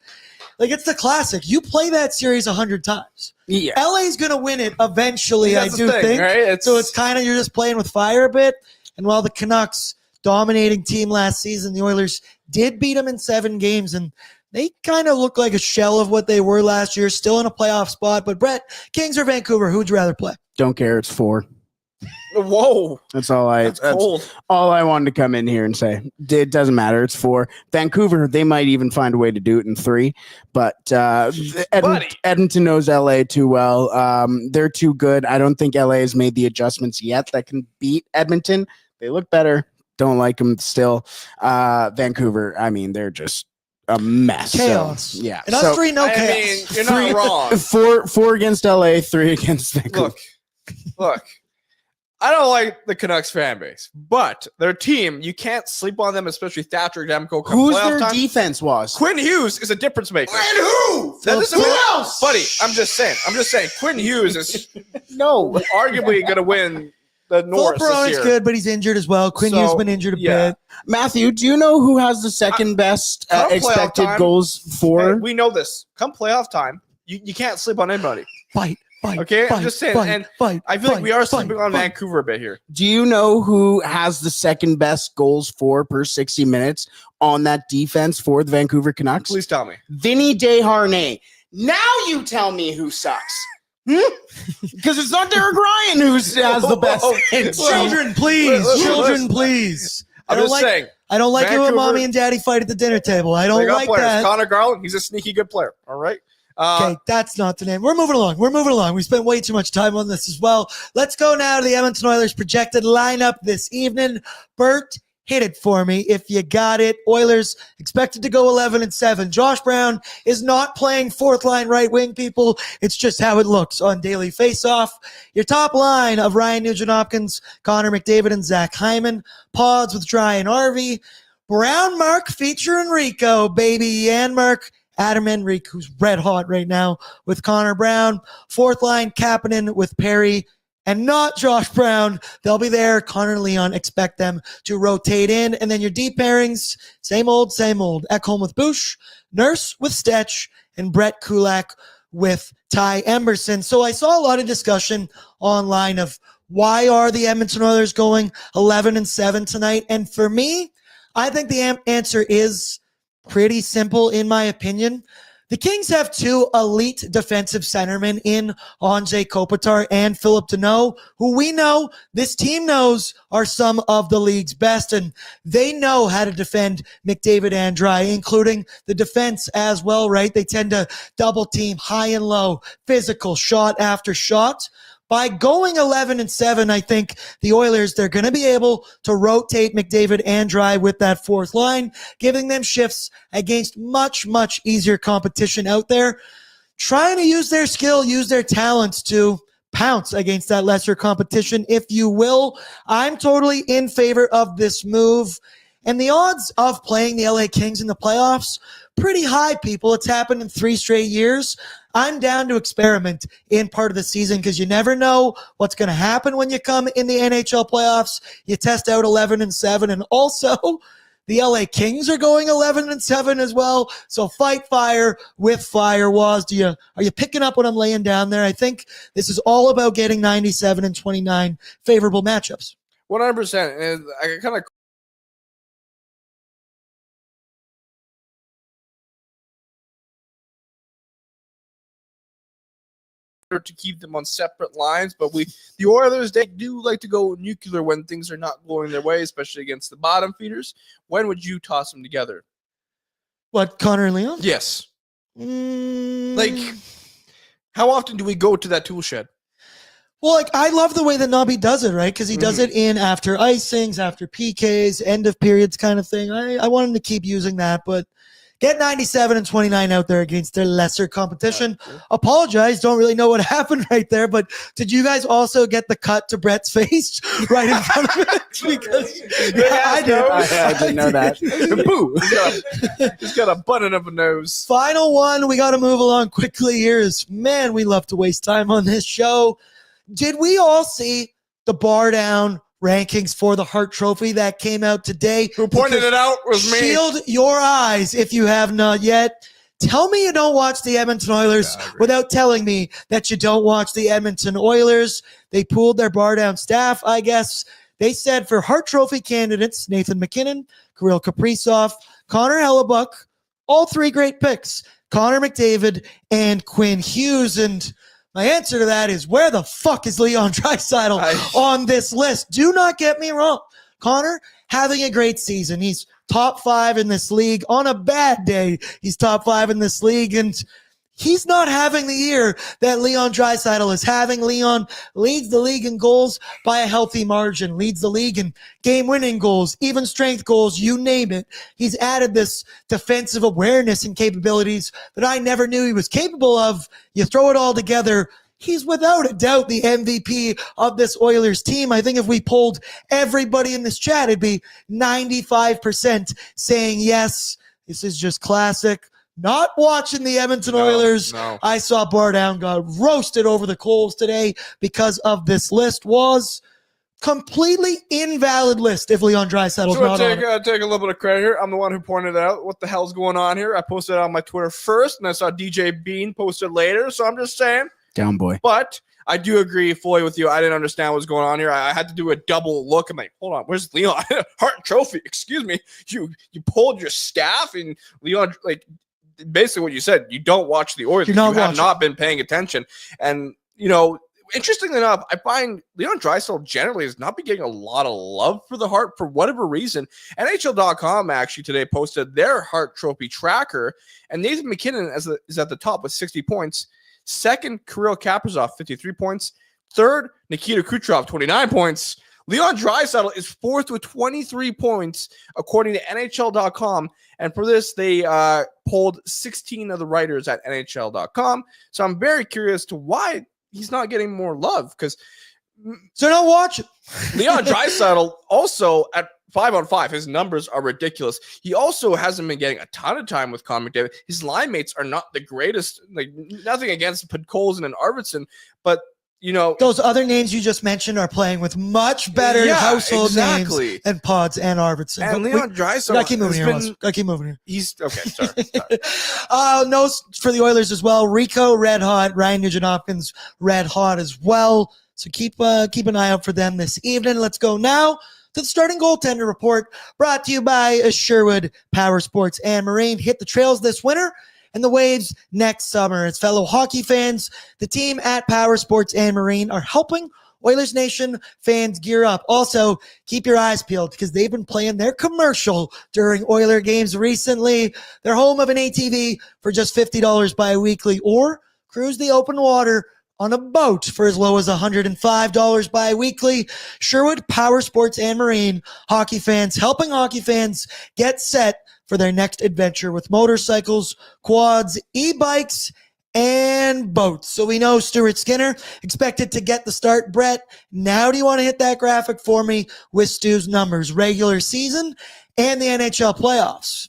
it's the classic. You play that series 100 times. Yeah. LA's going to win it eventually, I do think. Right? So it's kind of, you're just playing with fire a bit. And while the Canucks, dominating team last season, the Oilers did beat them in 7 games, and they kind of look like a shell of what they were last year, still in a playoff spot. But Brett, Kings or Vancouver, who'd you rather play? Don't care. It's 4. Whoa. That's all I wanted to come in here and say. It doesn't matter. It's 4. Vancouver, they might even find a way to do it in 3. But Edmonton knows LA too well. They're too good. I don't think LA has made the adjustments yet that can beat Edmonton. They look better. Don't like them still. Vancouver, they're just a mess. Chaos. So, yeah. And us 3, no chaos. You're not wrong. 4 against LA, 3 against Vancouver. Look. I don't like the Canucks fan base, but their team, you can't sleep on them, especially Thatcher Demko. Who's their defense was? Quinn Hughes is a difference maker. And who? Who else? Buddy, I'm just saying. Quinn Hughes is arguably going to win the North this year. Good, but he's injured as well. Quinn Hughes been injured a bit. Matthew, do you know who has the second best expected goals for? Hey, we know this. Come playoff time, you can't sleep on anybody. Fight Okay, I'm just saying. And I feel like we are sleeping on Vancouver a bit here. Do you know who has the second best goals for per 60 minutes on that defense for the Vancouver Canucks? Please tell me. Vinny Desharnais. Now you tell me who sucks. Because it's not Derek Ryan who has the best. Children, please. Children, please. I'm just saying. I don't like it when Vancouver- mommy and daddy fight at the dinner table. I don't They got like players. that. Connor Garland, he's a sneaky good player. All right. Okay, that's not the name. We're moving along. We spent way too much time on this as well. Let's go now to the Edmonton Oilers projected lineup this evening. Bert, hit it for me if you got it. Oilers expected to go 11-7. Josh Brown is not playing fourth line right wing, people. It's just how it looks on daily faceoff. Your top line of Ryan Nugent-Hopkins, Connor McDavid, and Zach Hyman. Pods with Dry and Harvey. Brown Mark featuring Rico, baby. Yanmark. Adam Enrique, who's red hot right now with Connor Brown. Fourth line, Kapanen with Perry and not Josh Brown. They'll be there. Connor and Leon, expect them to rotate in. And then your deep pairings, same old. Ekholm with Bush, Nurse with Stetch, and Brett Kulak with Ty Emberson. So I saw a lot of discussion online of why are the Edmonton Oilers going 11-7 tonight? And for me, I think the answer is pretty simple, in my opinion. The Kings have two elite defensive centermen in Anze Kopitar and Philip Deneau, who we know, this team knows, are some of the league's best, and they know how to defend McDavid and Dry, including the defense as well, right? They tend to double team high and low, physical, shot after shot. By going 11-7, I think the Oilers, they're going to be able to rotate McDavid and Dry with that fourth line, giving them shifts against much, much easier competition out there, trying to use their skill, use their talents to pounce against that lesser competition, if you will. I'm totally in favor of this move. And the odds of playing the LA Kings in the playoffs, pretty high, people. It's happened in 3 straight years. I'm down to experiment in part of the season because you never know what's going to happen when you come in the NHL playoffs. You test out 11-7, and also the LA Kings are going 11-7 as well. So fight fire with fire. Waz, are you picking up what I'm laying down there? I think this is all about getting 97 and 29 favorable matchups. 100%. And I kind of to keep them on separate lines, but the Oilers, they do like to go nuclear when things are not going their way, especially against the bottom feeders. When would you toss them together? What, Connor and Leon? Yes. Like, how often do we go to that tool shed? Well, like, I love the way that Nobby does it, right? Because he does it in after icings, after PKs, end of periods kind of thing. I want him to keep using that, but get 97 and 29 out there against their lesser competition. Apologize, don't really know what happened right there, but did you guys also get the cut to Brett's face right in front of it? Because I did. I didn't know that. Boo! He's got a button of a nose. Final one, we got to move along quickly here. Man, we love to waste time on this show. Did we all see the bar down rankings for the Hart Trophy that came out today? Who pointed it out was me. Shield your eyes if you have not yet. Tell me you don't watch the Edmonton Oilers without telling me that you don't watch the Edmonton Oilers. They pooled their bar down staff, I guess. They said for Hart Trophy candidates, Nathan McKinnon, Kirill Kaprizov, Connor Hellebuck, all 3 great picks, Connor McDavid and Quinn Hughes. And my answer to that is, where the fuck is Leon Draisaitl on this list? Do not get me wrong. Connor having a great season. He's top 5 in this league. On a bad day, he's top 5 in this league. And he's not having the year that Leon Draisaitl is having. Leon leads the league in goals by a healthy margin, leads the league in game-winning goals, even strength goals, you name it. He's added this defensive awareness and capabilities that I never knew he was capable of. You throw it all together, he's without a doubt the MVP of this Oilers team. I think if we polled everybody in this chat, it'd be 95% saying yes, this is just classic. Not watching the Edmonton Oilers. No. I saw Bardown got roasted over the coals today because of this list. Was completely invalid list if Leon Draisaitl's not on it. Take a little bit of credit here. I'm the one who pointed it out. What the hell's going on here? I posted it on my Twitter first, and I saw DJ Bean posted later. So I'm just saying, Down boy. But I do agree fully with you. I didn't understand what was going on here. I had to do a double look. I'm like, hold on, where's Leon? Hart Trophy, excuse me. You pulled your staff, and Leon, like, basically what you said, you don't watch the Oilers. You have not been paying attention. And, interestingly enough, I find Leon Draisaitl generally has not been getting a lot of love for the Hart for whatever reason. NHL.com actually today posted their Hart Trophy tracker, and Nathan McKinnon is at the top with 60 points. Second, Kirill Kaprizov, 53 points. Third, Nikita Kucherov, 29 points. Leon Draisaitl is fourth with 23 points, according to NHL.com. And for this, they polled 16 of the writers at NHL.com. So I'm very curious to why he's not getting more love. So don't watch it. Leon Draisaitl also at 5-on-5, his numbers are ridiculous. He also hasn't been getting a ton of time with Connor McDavid. His line mates are not the greatest. Like, nothing against Podkolzin and Arvidsson, but those other names you just mentioned are playing with much better household names than Pods and Arvidsson. And Leon Draisaitl. Keep moving here. He's okay. Sorry. Notes for the Oilers as well. Rico, red hot. Ryan Nugent-Hopkins, red hot as well. So keep an eye out for them this evening. Let's go now to the starting goaltender report, brought to you by Sherwood Power Sports and Marine. Hit the trails this winter and the waves next summer. As fellow hockey fans, the team at Power Sports and Marine are helping Oilers Nation fans gear up. Also, keep your eyes peeled because they've been playing their commercial during Oiler games recently. They're home of an ATV for just $50 bi-weekly, or cruise the open water on a boat for as low as $105 bi-weekly. Sherwood Power Sports and Marine, hockey fans helping hockey fans get set for their next adventure with motorcycles, quads, e-bikes, and boats. So we know Stuart Skinner expected to get the start. Brett, now do you want to hit that graphic for me with Stu's numbers, regular season and the NHL playoffs?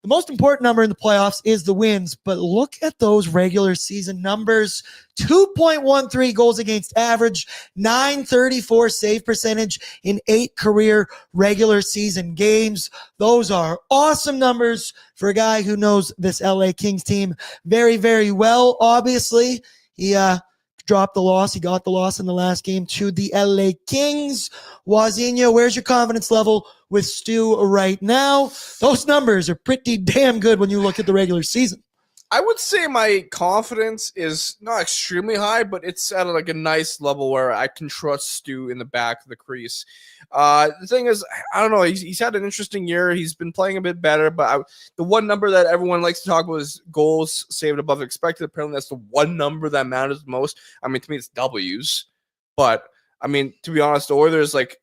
The most important number in the playoffs is the wins, but look at those regular season numbers. 2.13 goals against average, .934 save percentage in 8 career regular season games. Those are awesome numbers for a guy who knows this LA Kings team very, very well. Obviously, he dropped the loss. He got the loss in the last game to the LA Kings. Wazinho, where's your confidence level with Stu right now? Those numbers are pretty damn good when you look at the regular season. I would say my confidence is not extremely high, but it's at like a nice level where I can trust Stu in the back of the crease. The thing is, I don't know. He's had an interesting year. He's been playing a bit better, but the one number that everyone likes to talk about is goals saved above expected. Apparently, that's the one number that matters the most. I mean, to me, it's W's. But, I mean, to be honest, the Oilers, like,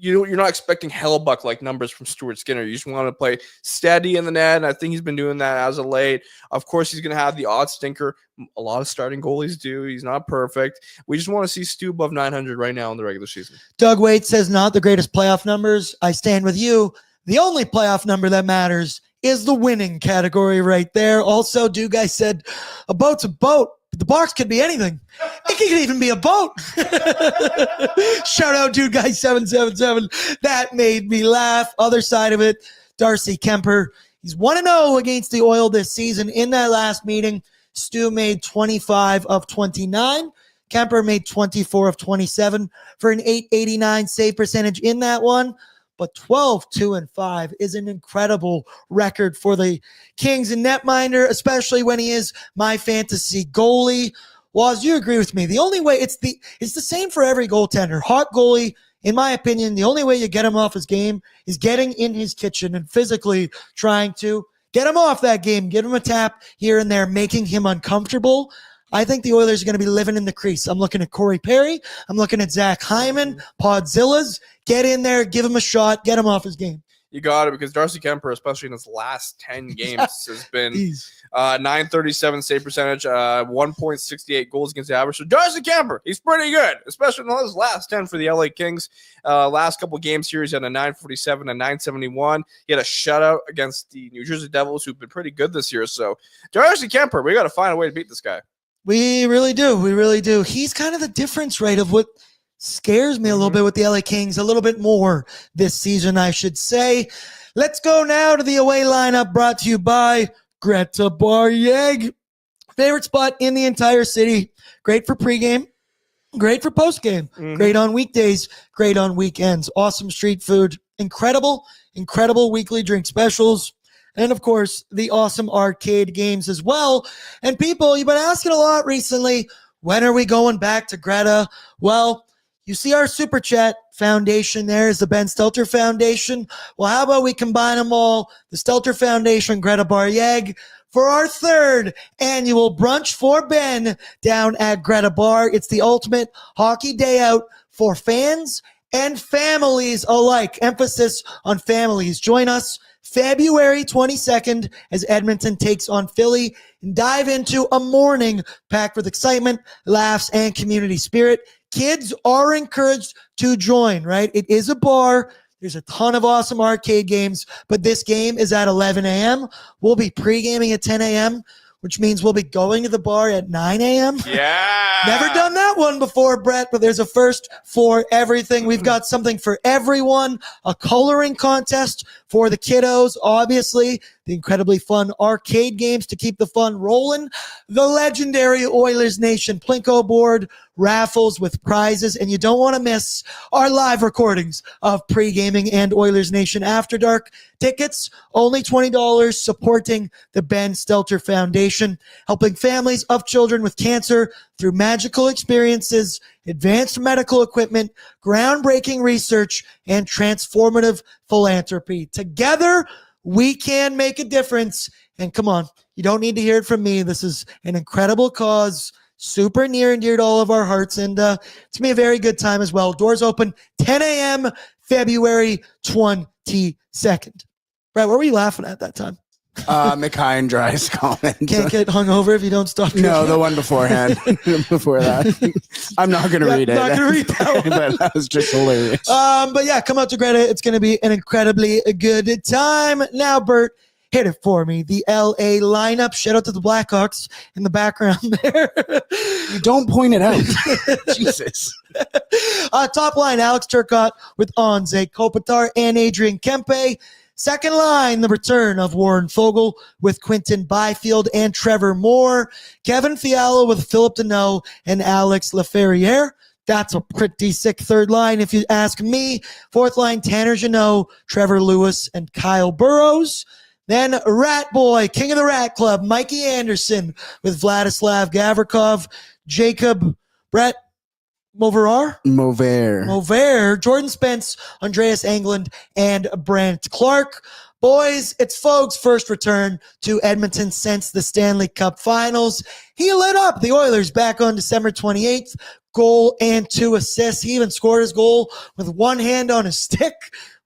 you're not expecting Hellebuck-like numbers from Stuart Skinner. You just want to play steady in the net, and I think he's been doing that as of late. Of course, he's going to have the odd stinker. A lot of starting goalies do. He's not perfect. We just want to see Stu above 900 right now in the regular season. Doug Waite says not the greatest playoff numbers. I stand with you. The only playoff number that matters is the winning category right there. Also, Dude Guy said a boat's a boat. The box could be anything. It could even be a boat. Shout out Dude Guy 777. That made me laugh. Other side of it, Darcy Kemper. He's 1-0 against the Oil this season. In that last meeting, Stu made 25 of 29. Kemper made 24 of 27 for an .889 save percentage in that one. But 12-2-5 is an incredible record for the Kings and netminder, especially when he is my fantasy goalie. Waz, you agree with me? The only way it's the same for every goaltender. Hot goalie, in my opinion, the only way you get him off his game is getting in his kitchen and physically trying to get him off that game, give him a tap here and there, making him uncomfortable. I think the Oilers are going to be living in the crease. I'm looking at Corey Perry. I'm looking at Zach Hyman, Podzillas. Get in there, give him a shot, get him off his game. You got it, because Darcy Kemper, especially in his last 10 games, has been .937 save percentage, 1.68 goals against average. So Darcy Kemper, he's pretty good, especially in his last 10 for the LA Kings. Last couple games here, he's had a .947 and .971. He had a shutout against the New Jersey Devils, who've been pretty good this year. So Darcy Kemper, we got to find a way to beat this guy. We really do. We really do. He's kind of the difference, right, of what scares me a little bit with the LA Kings, a little bit more this season, I should say. Let's go now to the away lineup, brought to you by Greta Barjeg. Favorite spot in the entire city. Great for pregame. Great for postgame. Great on weekdays. Great on weekends. Awesome street food. Incredible weekly drink specials. And, of course, the awesome arcade games as well. And people, you've been asking a lot recently, when are we going back to Greta? Well, you see our Super Chat foundation there is the Ben Stelter Foundation. Well, how about we combine them all, the Stelter Foundation, Greta Bar-Yeg, for our third annual Brunch for Ben down at Greta Bar. It's the ultimate hockey day out for fans and families alike. Emphasis on families. Join us February 22nd as Edmonton takes on Philly and dive into a morning packed with excitement, laughs, and community spirit. Kids are encouraged to join, right? It is a bar. There's a ton of awesome arcade games, but this game is at 11 a.m. We'll be pre-gaming at 10 a.m., which means we'll be going to the bar at 9 a.m. Yeah. Never done that one before, Brett, but there's a first for everything. We've got something for everyone, a coloring contest for the kiddos, obviously, the incredibly fun arcade games to keep the fun rolling, the legendary Oilers Nation Plinko board, raffles with prizes, and you don't want to miss our live recordings of Pre-Gaming and Oilers Nation After Dark. Tickets, only $20, supporting the Ben Stelter Foundation, helping families of children with cancer through magical experiences, advanced medical equipment, groundbreaking research, and transformative philanthropy. Together, we can make a difference. And come on, you don't need to hear it from me. This is an incredible cause, super near and dear to all of our hearts, and it's going to be a very good time as well. Doors open 10 a.m. February 22nd. Brett, what were you laughing at that time? Mackay and Dry's comment. Can't get hungover if you don't stop drinking. No, the one beforehand. Before that. I'm not going to read it. Not going to read that one. But that was just hilarious. But yeah, come out to Greta. It's going to be an incredibly good time. Now, Bert, hit it for me. The LA lineup. Shout out to the Blackhawks in the background there. You don't point it out. Jesus. Top line, Alex Turcotte with Anze Kopitar and Adrian Kempe. Second line, the return of Warren Fogle with Quinton Byfield and Trevor Moore. Kevin Fiala with Philip Deneau and Alex Laferriere. That's a pretty sick third line, if you ask me. Fourth line, Tanner Jeannot, Trevor Lewis, and Kyle Burrows. Then Rat Boy, King of the Rat Club, Mikey Anderson with Vladislav Gavrikov, Jacob Brett Mover, Jordan Spence, Andreas Englund, and Brent Clark. Boys, it's Fogue's first return to Edmonton since the Stanley Cup Finals. He lit up the Oilers back on December 28th, goal and 2 assists. He even scored his goal with one hand on his stick.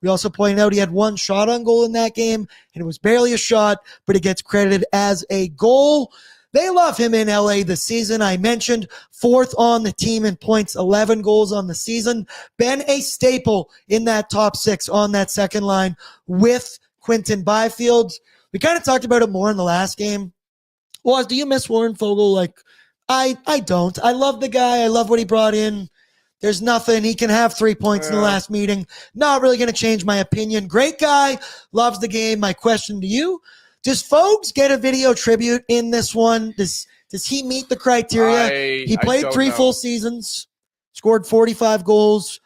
We also pointed out he had one shot on goal in that game, and it was barely a shot, but it gets credited as a goal. They love him in LA this season. I mentioned fourth on the team in points, 11 goals on the season. Been a staple in that top six on that second line with Quinton Byfield. We kind of talked about it more in the last game. Well, do you miss Warren Fogle? Like, I don't. I love the guy. I love what he brought in. There's nothing. He can have 3 points in the last meeting. Not really going to change my opinion. Great guy. Loves the game. My question to you, does Fogues get a video tribute in this one? Does he meet the criteria? He played 3 full seasons, scored 45 goals,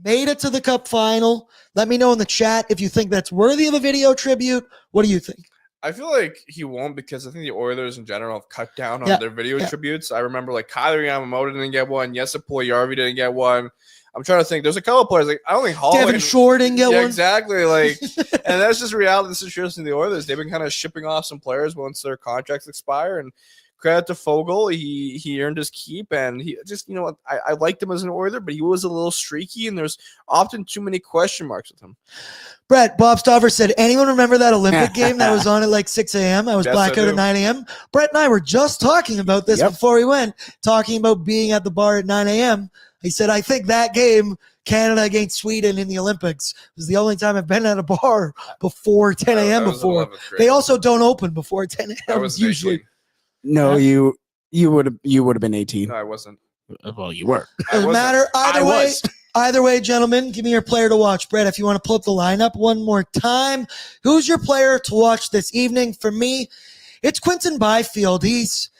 made it to the Cup final. Let me know in the chat if you think that's worthy of a video tribute. What do you think? I feel like he won't, because I think the Oilers in general have cut down on their video tributes. I remember like Kyler Yamamoto didn't get one. Jesse Puljujärvi didn't get one. I'm trying to think. There's a couple of players, like I don't think Holland. Devin Shore didn't get one. Exactly. Like, and that's just reality of the situation in the Oilers. They've been kind of shipping off some players once their contracts expire. And credit to Fogle, he earned his keep, and he just, you know, I liked him as an Oiler, but he was a little streaky, and there's often too many question marks with him. Brett, Bob Stoffer said, anyone remember that Olympic game that was on at like 6 a.m.? I was blackout at 9 a.m. Brett and I were just talking about this before we went, talking about being at the bar at 9 a.m. He said, I think that game, Canada against Sweden in the Olympics, was the only time I've been at a bar before 10 a.m. before. They also don't open before 10 a.m. usually. No, you would have been 18. No, I wasn't. Well, you were. Doesn't matter. Either way, gentlemen, give me your player to watch. Brett, if you want to pull up the lineup one more time. Who's your player to watch this evening? For me, it's Quinton Byfield. He's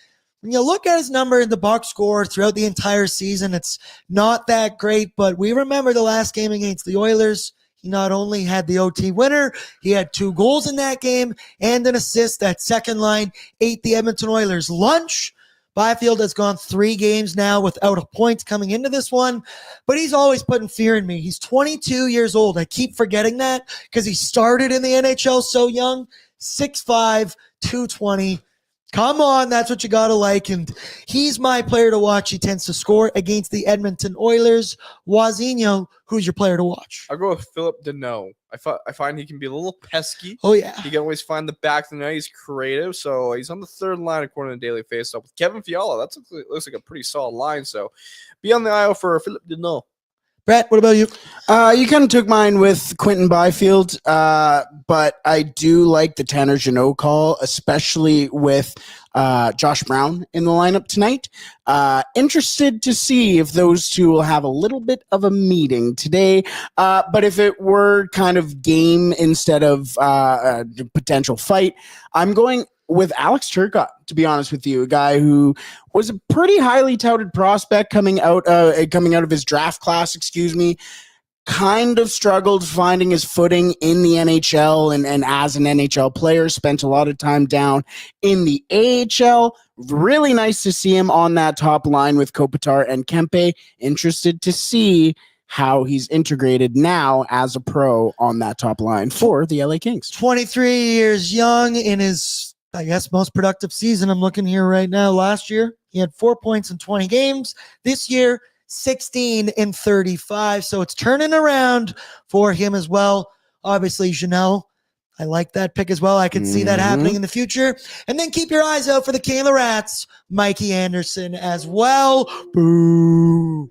when you look at his number in the box score throughout the entire season, it's not that great, but we remember the last game against the Oilers. He not only had the OT winner, he had 2 goals in that game and an assist. That second line ate the Edmonton Oilers lunch. Byfield has gone 3 games now without a point coming into this one, but he's always putting fear in me. He's 22 years old. I keep forgetting that because he started in the NHL so young. 6'5", 220. Come on, that's what you got to like. And he's my player to watch. He tends to score against the Edmonton Oilers. Wazino, who's your player to watch? I'll go with Philip Deneau. I find he can be a little pesky. Oh, yeah. He can always find the back of the net. He's creative. So he's on the 3rd line according to Daily Faceoff with Kevin Fiala. That looks like a pretty solid line. So be on the aisle for Philip Deneau. Brett, what about you? You kind of took mine with Quentin Byfield, but I do like the Tanner Jeannot call, especially with Josh Brown in the lineup tonight. Interested to see if those two will have a little bit of a meeting today. But if it were kind of game instead of a potential fight, I'm going with Alex Turcotte, to be honest with you, a guy who was a pretty highly touted prospect coming out of his draft class, kind of struggled finding his footing in the NHL and as an NHL player, spent a lot of time down in the AHL. Really nice to see him on that top line with Kopitar and Kempe. Interested to see how he's integrated now as a pro on that top line for the LA Kings. 23 years young in his, I guess, most productive season. I'm looking here right now. Last year, he had 4 points in 20 games. This year, 16 in 35. So it's turning around for him as well. Obviously, Janelle, I like that pick as well. I can see that happening in the future. And then keep your eyes out for the King of the Rats, Mikey Anderson as well. Boo.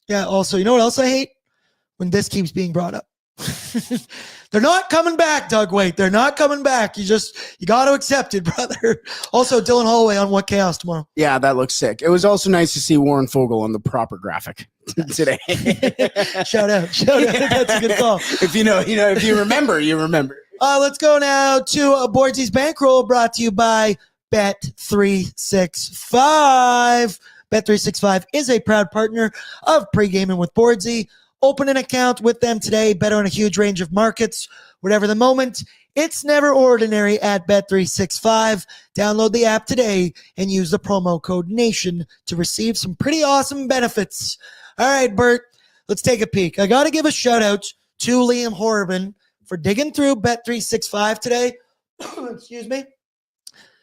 Yeah, also, you know what else I hate? When this keeps being brought up. They're not coming back, Doug Waite. They're not coming back. You got to accept it, brother. Also, Dylan Holloway on What Chaos tomorrow. Yeah, that looks sick. It was also nice to see Warren Fogle on the proper graphic today. Shout out. That's a good call. If if you remember, you remember. Let's go now to Bordzy's Bankroll, brought to you by Bet365. Bet365 is a proud partner of Pre-Gaming with Bordzy. Open an account with them today. Bet on a huge range of markets. Whatever the moment, it's never ordinary at Bet365. Download the app today and use the promo code NATION to receive some pretty awesome benefits. All right, Bert, let's take a peek. I got to give a shout out to Liam Horban for digging through Bet365 today. Excuse me.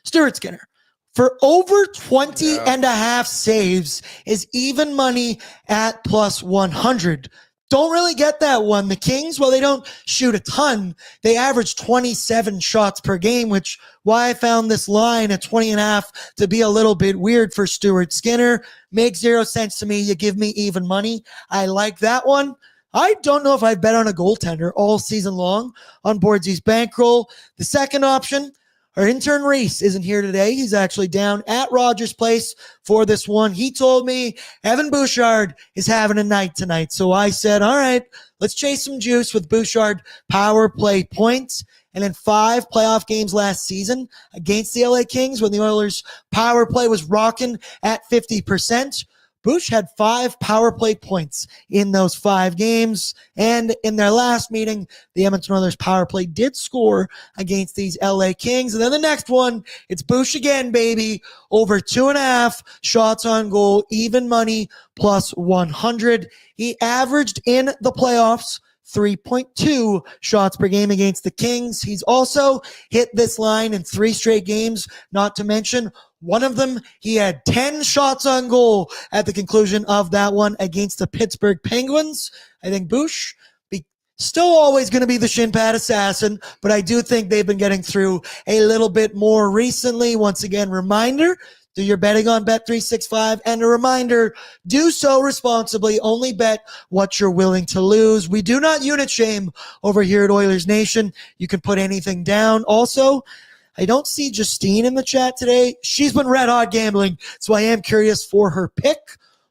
Stuart Skinner. For over 20 and a half saves is even money at plus 100. Don't really get that one. The Kings, well, they don't shoot a ton. They average 27 shots per game, which why I found this line at 20 and a half to be a little bit weird for Stuart Skinner. Makes 0 sense to me. You give me even money. I like that one. I don't know if I've bet on a goaltender all season long on Bordzy's Bankroll. The second option, our intern Reese isn't here today. He's actually down at Rogers Place for this one. He told me Evan Bouchard is having a night tonight. So I said, all right, let's chase some juice with Bouchard power play points. And in 5 playoff games last season against the LA Kings, when the Oilers power play was rocking at 50%, Bush had 5 power play points in those 5 games. And in their last meeting, the Edmonton Oilers power play did score against these LA Kings. And then the next one, it's Bush again, baby. Over 2.5 shots on goal, even money, plus 100. He averaged in the playoffs 3.2 shots per game against the Kings. He's also hit this line in 3 straight games, not to mention one of them, he had 10 shots on goal at the conclusion of that one against the Pittsburgh Penguins. I think Bush still always going to be the shin pad assassin, but I do think they've been getting through a little bit more recently. Once again, reminder, do your betting on Bet365, and a reminder, do so responsibly. Only bet what you're willing to lose. We do not unit shame over here at Oilers Nation. You can put anything down. Also, I don't see Justine in the chat today. She's been red hot gambling, so I am curious for her pick.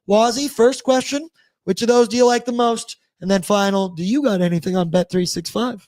Wazzy, first question, which of those do you like the most? And then final, do you got anything on Bet365?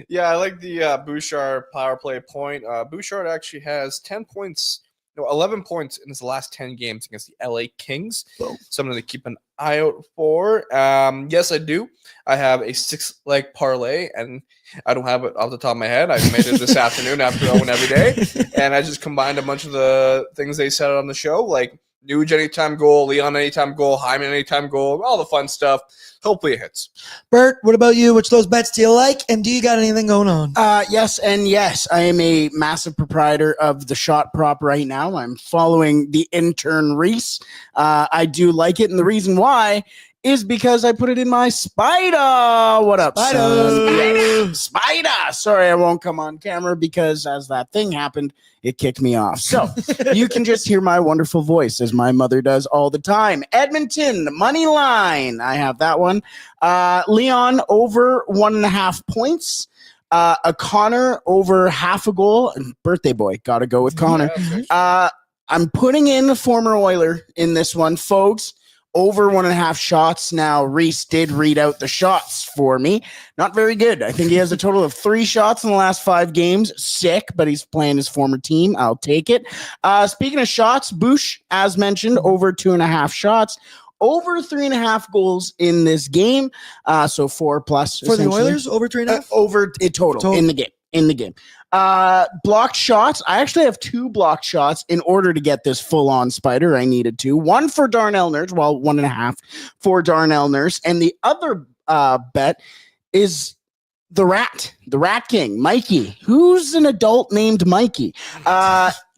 Yeah, I like the Bouchard power play point. Bouchard actually has 10 points 11 points in his last 10 games against the LA Kings. Boom. Something to keep an eye out for. Yes, I do. I have a 6-leg parlay, and I don't have it off the top of my head. I made it this afternoon after I win every day, and I just combined a bunch of the things they said on the show, like Nuge anytime goal, Leon anytime goal, Hyman anytime goal, all the fun stuff. Hopefully it hits. Bert, what about you? Which of those bets do you like? And do you got anything going on? Yes and yes. I am a massive proprietor of the shot prop right now. I'm following the intern Reese. I do like it, and the reason why is because I put it in my Spider. What up, son? Spider. Sorry, I won't come on camera because as that thing happened, it kicked me off. So you can just hear my wonderful voice as my mother does all the time. Edmonton, money line. I have that one. Leon over 1.5 points. A Connor over half a goal. Birthday boy. Got to go with Connor. I'm putting in a former Oiler in this one, folks. Over 1.5 shots. Now, Reese did read out the shots for me. Not very good. I think he has a total of 3 shots in the last 5 games. Sick, but he's playing his former team. I'll take it. Speaking of shots, Bush, as mentioned, over 2.5 shots. Over 3.5 goals in this game. So 4+ For the Oilers, over 3.5? Over it total in the game. Blocked shots. I actually have 2 blocked shots in order to get this full-on Spider. I needed 2. 1 for Darnell Nurse, 1.5 for Darnell Nurse. And the other bet is the Rat King, Mikey. Who's an adult named Mikey?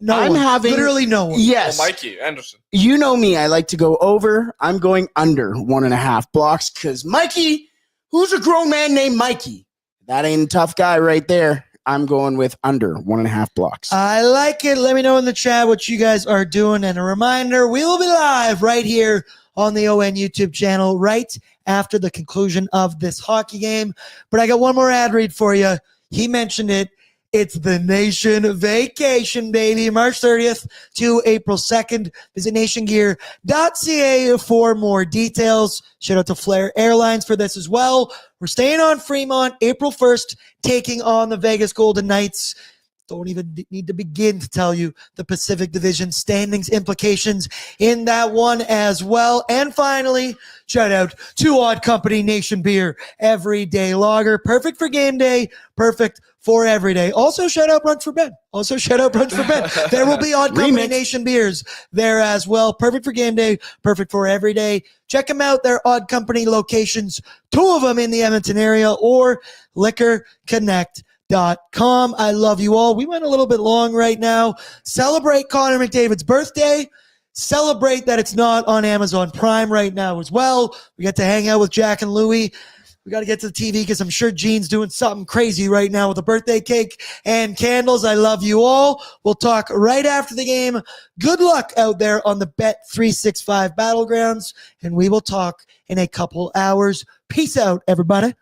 Literally no one. Yes. Mikey Anderson. You know me. I like to go over. I'm going under 1.5 blocks because Mikey, who's a grown man named Mikey? That ain't a tough guy right there. I'm going with under 1.5 blocks. I like it. Let me know in the chat what you guys are doing. And a reminder, we will be live right here on the ON YouTube channel right after the conclusion of this hockey game. But I got one more ad read for you. He mentioned it. It's the Nation Vacation, baby. March 30th to April 2nd. Visit nationgear.ca for more details. Shout out to Flair Airlines for this as well. We're staying on Fremont April 1st, taking on the Vegas Golden Knights. Don't even need to begin to tell you the Pacific Division standings implications in that one as well. And finally, shout out to Odd Company Nation Beer Everyday Lager. Perfect for game day, perfect for every day. Also, shout out Brunch for Ben. There will be Odd Company Nation beers there as well. Perfect for game day, perfect for every day. Check them out. They're Odd Company locations, 2 of them in the Edmonton area, or liquorconnect.com. I love you all. We went a little bit long right now. Celebrate Connor McDavid's birthday. Celebrate that it's not on Amazon Prime right now as well. We get to hang out with Jack and Louie. We got to get to the TV because I'm sure Gene's doing something crazy right now with a birthday cake and candles. I love you all. We'll talk right after the game. Good luck out there on the Bet365 Battlegrounds, and we will talk in a couple hours. Peace out, everybody.